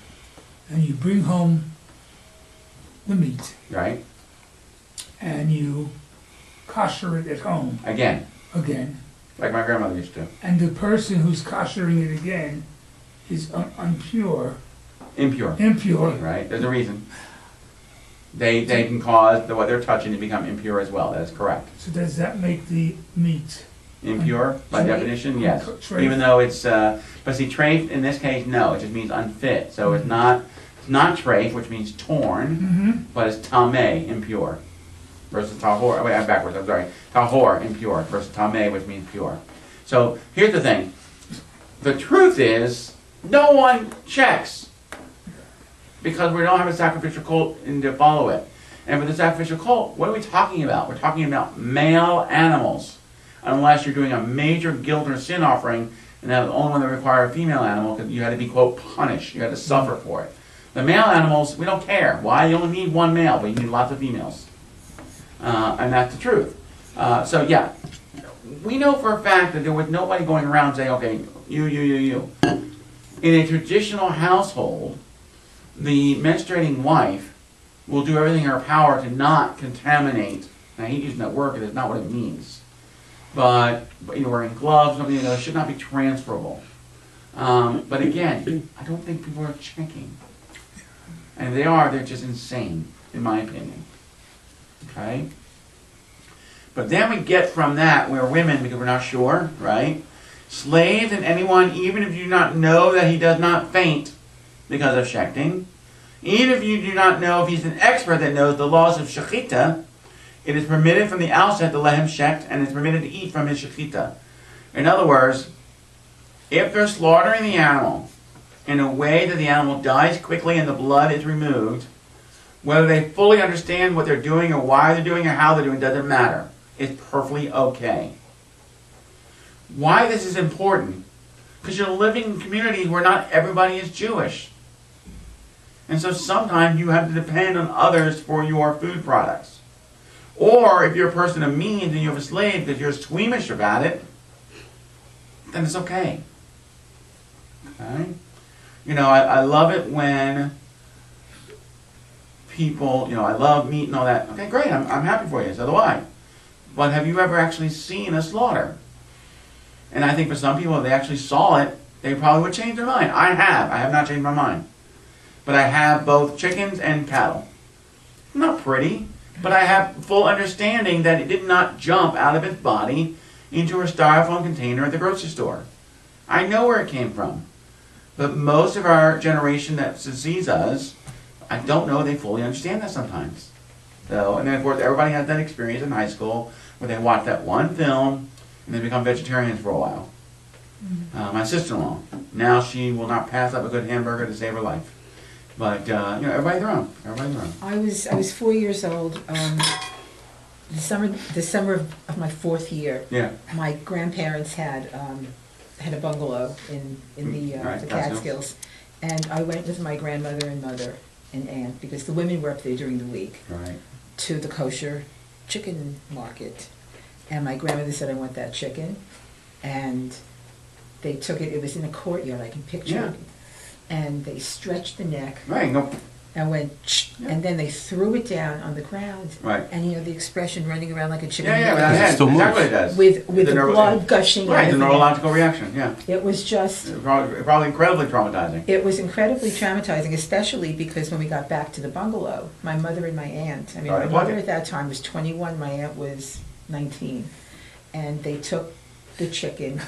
and you bring home the meat right. and you kosher it at home Again, again, like my grandmother used to. and the person who's koshering it again is impure, Impure, right? There's a reason. They can cause what they're touching to become impure as well. That is correct. so does that make the meat Impure, by Treif? definition, yes. Treif? Even though it's, but see, treif in this case, no, it just means unfit. So it's not treif, which means torn, but it's tameh, impure, versus tahor. Wait, I'm backwards. I'm sorry. Tahor, impure, versus tameh, which means pure. So here's the thing. The truth is, no one checks because we don't have a sacrificial cult to follow it. And with the sacrificial cult, what are we talking about? We're talking about male animals. Unless you're doing a major guilt or sin offering, and that's the only one that requires a female animal, because you had to be, quote, punished. You had to suffer for it. The male animals, we don't care. Why? You only need one male, but you need lots of females. And that's the truth. So yeah, we know for a fact that there was nobody going around saying, okay, you. In a traditional household, the menstruating wife will do everything in her power to not contaminate. And I hate using that word because it's not what it means. But wearing gloves, something that should not be transferable. But again, I don't think people are checking. And if they are, they're just insane, in my opinion. Okay? But then we get from that, we're women because we're not sure, right? Slaves and anyone, even if you do not know that he does not faint because of shechting, even if you do not know if he's an expert that knows the laws of shechita, it is permitted from the outset to let him shecht, and it's permitted to eat from his shechita. In other words, if they're slaughtering the animal in a way that the animal dies quickly and the blood is removed, whether they fully understand what they're doing or why they're doing or how they're doing doesn't matter. It's perfectly okay. Why this is important? Because you're living in communities where not everybody is Jewish. And so sometimes you have to depend on others for your food products. Or if you're a person of means and you have a slave because you're squeamish about it, then it's okay. Okay? I love it when people, I love meat and all that. Okay, great, I'm happy for you, so do I. But have you ever actually seen a slaughter? And I think for some people, if they actually saw it, they probably would change their mind. I have not changed my mind. But I have both chickens and cattle. Not pretty, but I have full understanding that it did not jump out of its body into a styrofoam container at the grocery store. I know where it came from. But most of our generation that sees us, I don't know they fully understand that sometimes. So, and then of course everybody has that experience in high school where they watch that one film and they become vegetarians for a while. My sister-in-law, now she will not pass up a good hamburger to save her life. But everybody their own. Everybody their own. I was 4 years old. The summer of my 4th year. Yeah. My grandparents had a bungalow in the Right, Catskills, and I went with my grandmother and mother and aunt because the women were up there during the week Right. to the kosher chicken market, and my grandmother said I want that chicken, and they took it. It was in a courtyard. I can picture Yeah. it, and they stretched the neck. Right. No. And went, Yeah. and then they threw it down on the ground. Right. And the expression running around like a chicken. Yeah. Because it That's still exactly moves. what it does. With The the neuro- blood gushing Right. out The of it. neurological reaction. Yeah. It was just, Probably incredibly traumatizing. it was incredibly traumatizing, especially because when we got back to the bungalow, my mother and my aunt, my Started mother plucking. at that time was 21, my aunt was 19. And they took the chicken,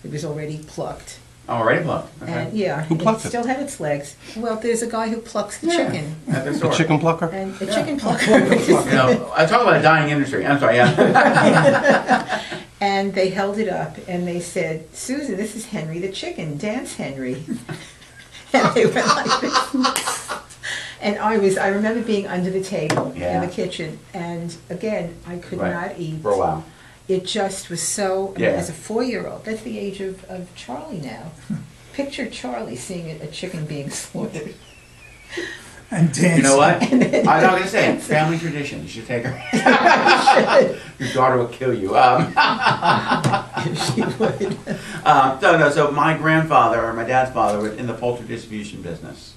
it was already plucked. Already plucked. Okay. And yeah, Who plucked it? still had its legs. Well, there's a guy who plucks the Yeah. chicken. At the The store. chicken plucker? And a Yeah. chicken plucker. I talk about a dying industry. I'm sorry. Yeah. And they held it up and they said, Susan, this is Henry the chicken, dance Henry. And they went like this. And I remember being under the table Yeah. in the kitchen, and again, I could Right. not eat. For a while. It just was so, Yeah. as a 4-year-old, that's the age of Charlie now. Picture Charlie seeing a chicken being slaughtered. And dancing. You know what? I'm not going to say it. Family tradition. You should take her. Your daughter will kill you. She would. So my grandfather, or my dad's father, was in the poultry distribution business.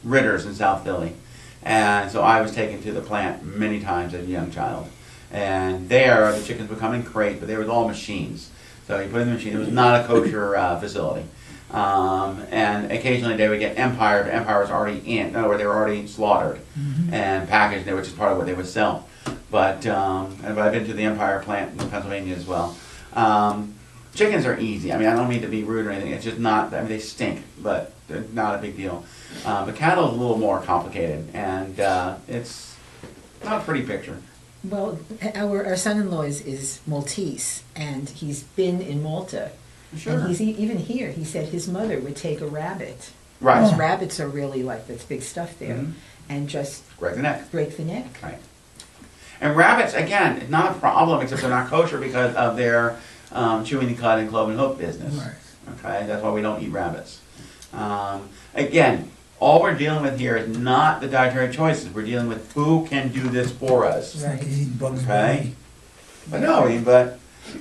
Ritter's in South Philly. And so I was taken to the plant many times as a young child. And there, the chickens would come in crates, but they were all machines. So you put in the machine. It was not a kosher facility. And occasionally they would get Empire, but Empire was already in. In other words, they were already slaughtered and packaged, which is part of what they would sell. But I've been to the Empire plant in Pennsylvania as well. Chickens are easy. I mean, I don't mean to be rude or anything. It's just not, I mean, they stink, but they're not a big deal. But cattle is a little more complicated, and it's not a pretty picture. Well, our son-in-law is Maltese, and he's been in Malta. Sure. And he's even here. He said his mother would take a rabbit. Right. Because rabbits are really like that's big stuff there, Mhm. and just Break the neck. break the neck. Right. And rabbits, again, it's not a problem except they're not kosher because of their chewing the cud and clove and hook business. Right. Okay, that's why we don't eat rabbits. Again, all we're dealing with here is not the dietary choices. We're dealing with who can do this for us. It's like Right. eating Bugs Okay. Bunny. But no, I mean,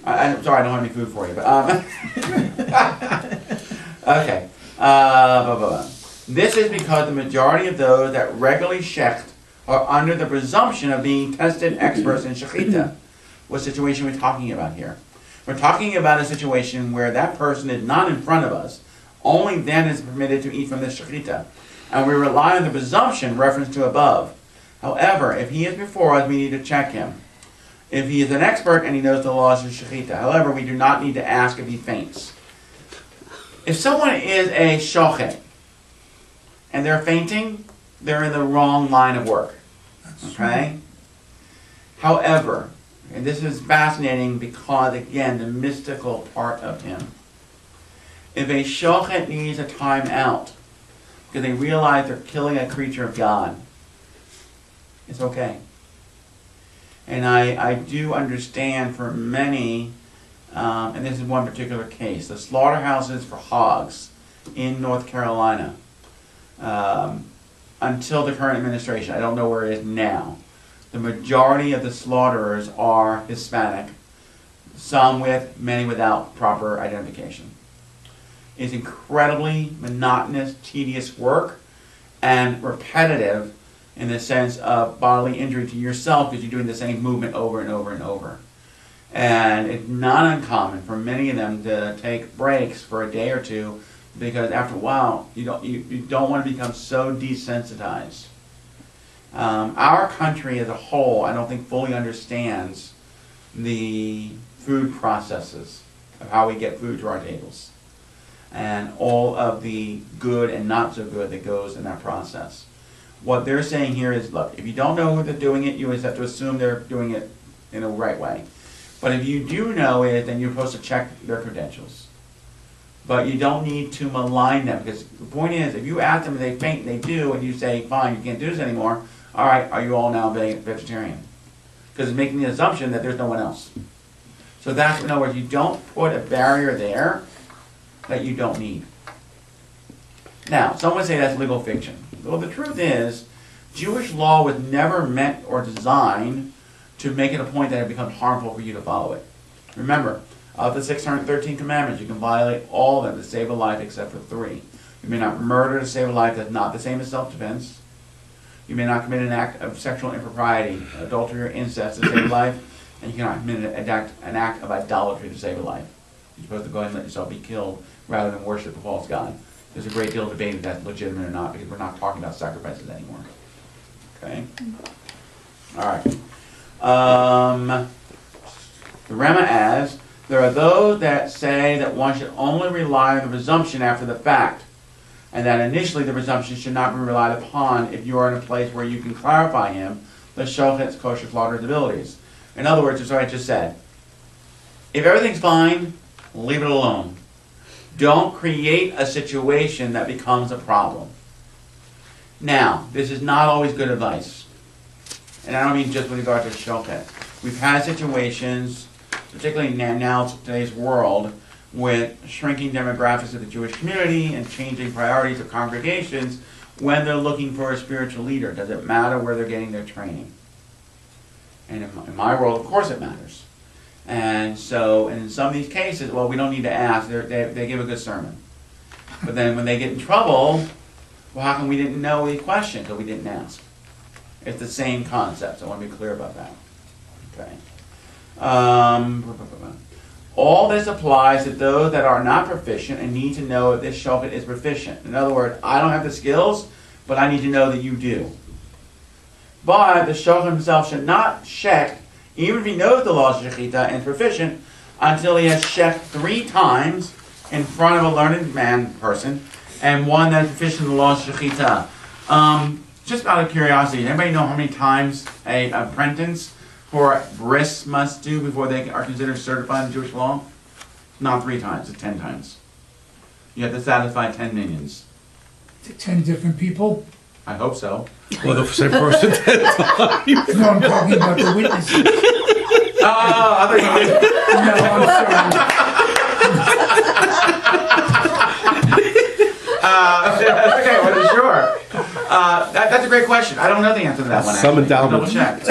I'm sorry, I don't have any food for you. But okay. This is because the majority of those that regularly shecht are under the presumption of being tested experts in shechita. What situation are we talking about here? We're talking about a situation where that person is not in front of us. Only then is permitted to eat from this shechita. And we rely on the presumption referenced to above. However, if he is before us, we need to check him. If he is an expert and he knows the laws of shechita. However, we do not need to ask if he faints. If someone is a shochet and they're fainting, they're in the wrong line of work. Okay? However, and this is fascinating because, again, the mystical part of him. If a shochet needs a time out because they realize they're killing a creature of God, it's okay. And I do understand for many, and this is one particular case, the slaughterhouses for hogs in North Carolina, until the current administration, I don't know where it is now, the majority of the slaughterers are Hispanic, some with, many without proper identification. It's incredibly monotonous, tedious work, and repetitive in the sense of bodily injury to yourself because you're doing the same movement over and over and over. And it's not uncommon for many of them to take breaks for a day or two because after a while you don't want to become so desensitized. Our country as a whole, I don't think fully understands the food processes of how we get food to our tables and all of the good and not so good that goes in that process. What they're saying here is, look, if you don't know who they're doing it, you just have to assume they're doing it in a right way. But if you do know it, then you're supposed to check their credentials. But you don't need to malign them, because the point is, if you ask them if they faint and they do, and you say, fine, you can't do this anymore, all right, are you all now vegetarian? Because it's making the assumption that there's no one else. So that's, in other words, you don't put a barrier there that you don't need. Now, some would say that's legal fiction. Well, the truth is, Jewish law was never meant or designed to make it a point that it becomes harmful for you to follow it. Remember, of the 613 commandments, you can violate all of them to save a life except for 3. You may not murder to save a life. That's not the same as self-defense. You may not commit an act of sexual impropriety, adultery, or incest to save a life. And you cannot commit an act of idolatry to save a life. You're supposed to go ahead and let yourself be killed rather than worship a false god. There's a great deal of debate if that's legitimate or not, because we're not talking about sacrifices anymore. Okay? All right. The Rema adds, there are those that say that one should only rely on the presumption after the fact, and that initially the presumption should not be relied upon if you are in a place where you can clarify him, the shochet's kosher slaughter's abilities. In other words, it's what I just said. If everything's fine, leave it alone. Don't create a situation that becomes a problem. Now, this is not always good advice. And I don't mean just with regard to shochet. We've had situations, particularly now today's world, with shrinking demographics of the Jewish community and changing priorities of congregations when they're looking for a spiritual leader. Does it matter where they're getting their training? And in my world, of course it matters. And so, in some of these cases, well, we don't need to ask. They give a good sermon. But then when they get in trouble, well, how come we didn't know the question? Because we didn't ask. It's the same concept, so I want to be clear about that. Okay. All this applies to those that are not proficient and need to know if this shochet is proficient. In other words, I don't have the skills, but I need to know that you do. But the shochet himself should not check, even if he knows the laws of shechita and is proficient, until he has checked 3 times in front of a learned person and one that is proficient in the laws of shechita. Just out of curiosity, anybody know how many times an apprentice for bris must do before they are considered certified in Jewish law? Not 3 times, it's 10 times. You have to satisfy 10 minions. 10 different people? I hope so. Well, the same person. No, I'm talking about the witnesses. Oh, I thought you meant... No, I'm sorry. Okay, well, sure. That's a great question. I don't know the answer to that one. Some actually. endowments. Double check.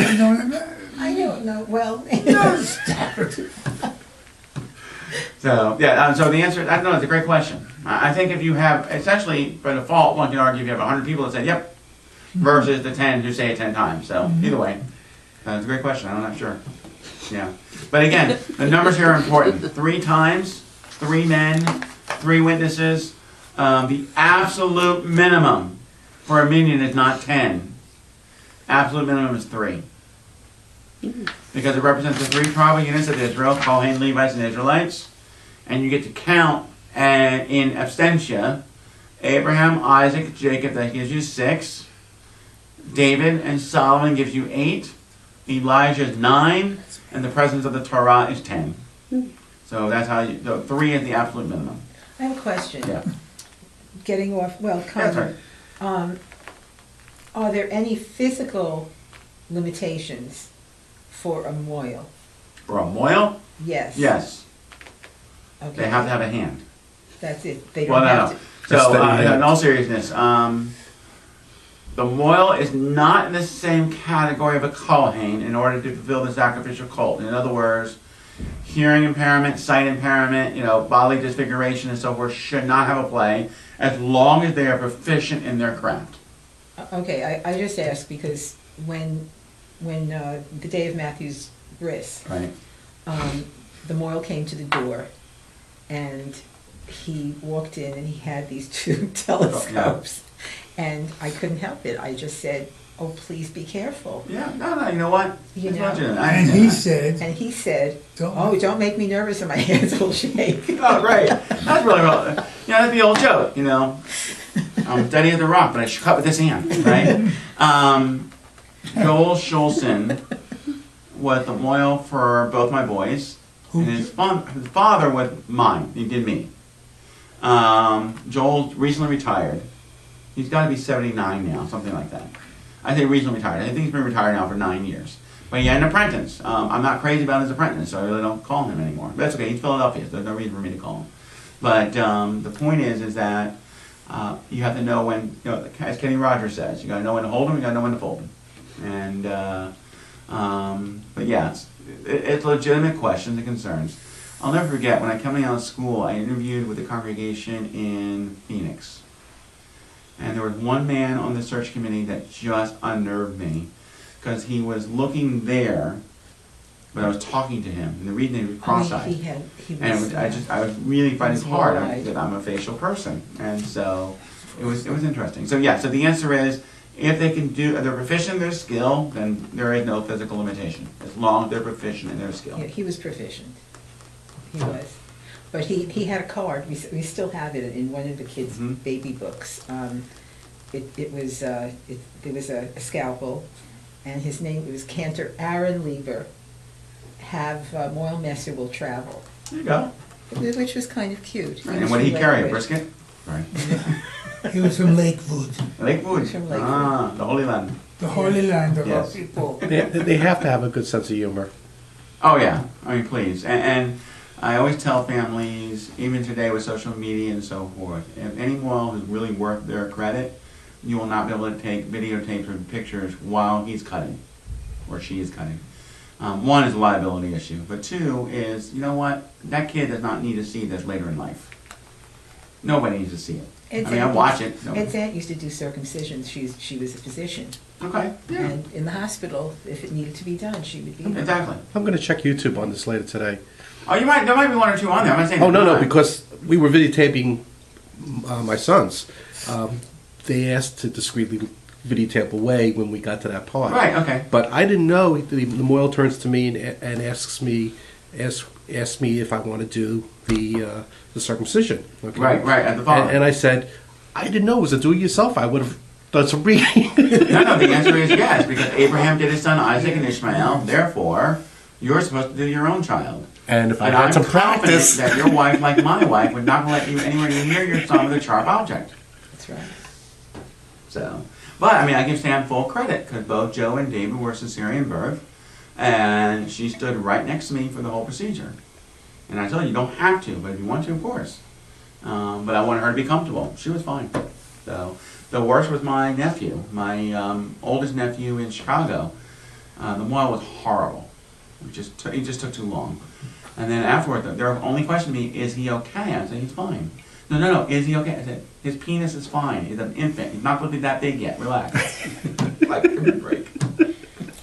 I don't know. Well, So yeah, so the answer, I don't know, it's a great question. I think if you have, essentially, by default, one can argue if you have 100 people that say, yep, versus the 10 who say it 10 times. So either way, it's a great question. I'm not sure. Yeah. But again, the numbers here are important. 3 times, 3 men, 3 witnesses. The absolute minimum for a minion is not 10. Absolute minimum is 3. Because it represents the 3 tribal units of Israel, Kohen, Levites, and Israelites. And you get to count in absentia, Abraham, Isaac, Jacob, that gives you 6. David and Solomon gives you 8. Elijah is 9. And the presence of the Torah is 10. So that's how you, so 3 is the absolute minimum. I have a question. Yeah. Getting off, well, kind That's of. Are there any physical limitations for a moil? For a moil? Yes. Yes. Okay. They have to have a hand. That's it. They Well, don't no, have no. to. So, in all seriousness, the moil is not in the same category of a Kohen in order to fulfill the sacrificial cult. In other words, hearing impairment, sight impairment, bodily disfiguration and so forth should not have a play as long as they are proficient in their craft. Okay, I just asked because when the day of Matthew's bris, Right. the moil came to the door, and he walked in and he had these 2 telescopes, and I couldn't help it. I just said, oh, please be careful. Yeah, no, you know what? You It's know. legitimate. I And understand he that. said, And he said, Don't- oh, don't make me nervous or my hands will shake. Oh, right. That's really well. You know, that's the old joke, you know. I'm steady as a rock, but I should cut with this hand, right? Joel Schulzen was the loyal for both my boys. And his father was mine. He did me. Joel recently retired. He's got to be 79 now, something like that. I say recently retired. I think he's been retired now for 9 years. But he had an apprentice. I'm not crazy about his apprentice, so I really don't call him anymore. But that's okay. He's Philadelphia, so there's no reason for me to call him. But the point is that you have to know when, you know, as Kenny Rogers says, you got to know when to hold him, you got to know when to fold him. And but yeah, it's legitimate questions and concerns. I'll never forget when I coming out of school, I interviewed with the congregation in Phoenix, and there was one man on the search committee that just unnerved me because he was looking there, but I was talking to him, and the reason he was cross-eyed. And I was really finding it hard because I'm a facial person, and so it was interesting. So yeah, so the answer is, if they can they're proficient in their skill, then there is no physical limitation, as long as they're proficient in their skill. Yeah, he was proficient. He was. But he had a card, we still have it in one of the kids' baby books. There was a scalpel, and his name was Cantor Aaron Lieber. Have Moyle Messer will travel. There you go. Which was kind of cute. And what did he carry? A brisket? Right. he was from Lakewood, Lakewood. From Lakewood. Ah, the Holy Land. the Holy Land of our Yes. people. They have to have a good sense of humor. Oh yeah, I mean please. And I always tell families, even today with social media and so forth, if any moral is really worth their credit, you will not be able to take videotapes or pictures while he's cutting, or she is cutting. One is a liability issue, but two is, you know what, that kid does not need to see this later in life. Nobody needs to see it. I mean, I watch it. No. Ed's aunt used to do circumcisions. She was a physician. Okay, yeah. And in the hospital, if it needed to be done, she would be there. Exactly. I'm going to check YouTube on this later today. Oh, there might be one or two on there. I'm not saying. Oh, no, there's no, not. because we were videotaping my sons. They asked to discreetly videotape away when we got to that part. Right. Okay. But I didn't know. The Moyle turns to me and asks me if I want to do the circumcision. Okay? Right. At the bottom. And I said, I didn't know it was a do-it-yourself. I would have done some reading. No, the answer is yes, because Abraham did his son Isaac and Ishmael. Therefore, you're supposed to do your own child. And if I And had I'm some confident practice, that your wife, like my wife, would not let you anywhere near your son with a sharp object. That's right. So, but I mean, I give Sam full credit because both Joe and David were cesarean birth, and she stood right next to me for the whole procedure. And I told you, you don't have to, but if you want to, of course. But I wanted her to be comfortable. She was fine. So the worst was my nephew, my oldest nephew in Chicago. The moil was horrible. He just took too long. And then afterward, their only question to me, is he okay? I said, he's fine. No, is he okay? I said, his penis is fine. He's an infant. He's not going to be that big yet. Relax. Like, give me a break.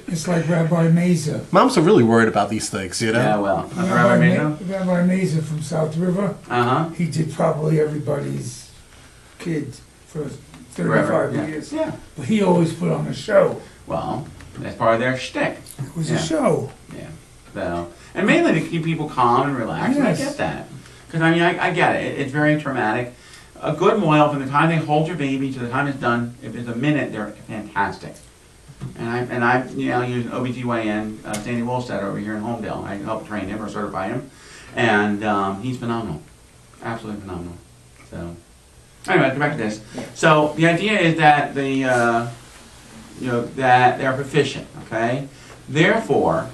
It's like Rabbi Mesa. moms are really worried about these things, you know? Yeah, well. Rabbi Mesa? Rabbi Mesa from South River. Uh-huh. He did probably everybody's kid for 35 Forever, yeah. years. Yeah. But he always put on a show. Well, that's part of their shtick. It was Yeah. a show. Yeah. So, and mainly to keep people calm and relaxed. And I Yes. get that. Because, I mean, I get it. It's very traumatic. A good moil, from the time they hold your baby to the time it's done, if it's a minute, they're fantastic. And I use an OBGYN, Sandy Wolstead over here in Homedale. I help train him or certify him. And he's phenomenal. Absolutely phenomenal. So, anyway, get back to this. So, the idea is that that they're proficient, okay? Therefore,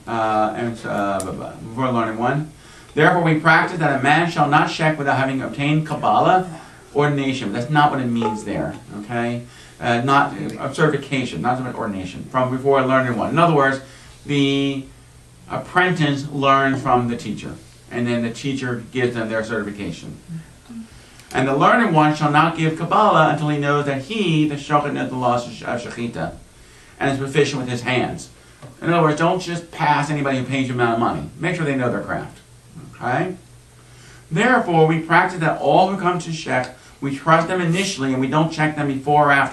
before learning one, therefore we practice that a man shall not check without having obtained Kabbalah ordination. That's not what it means there, okay? Not a certification, not an ordination, from before learning one. In other words, the apprentice learns from the teacher, and then the teacher gives them their certification. And the learned one shall not give Kabbalah until he knows that he, the shochet, knows the laws of Shechita, and is proficient with his hands. In other words, don't just pass anybody who pays you amount of money. Make sure they know their craft. Okay? Therefore, we practice that all who come to Shech, we trust them initially, and we don't check them before or after.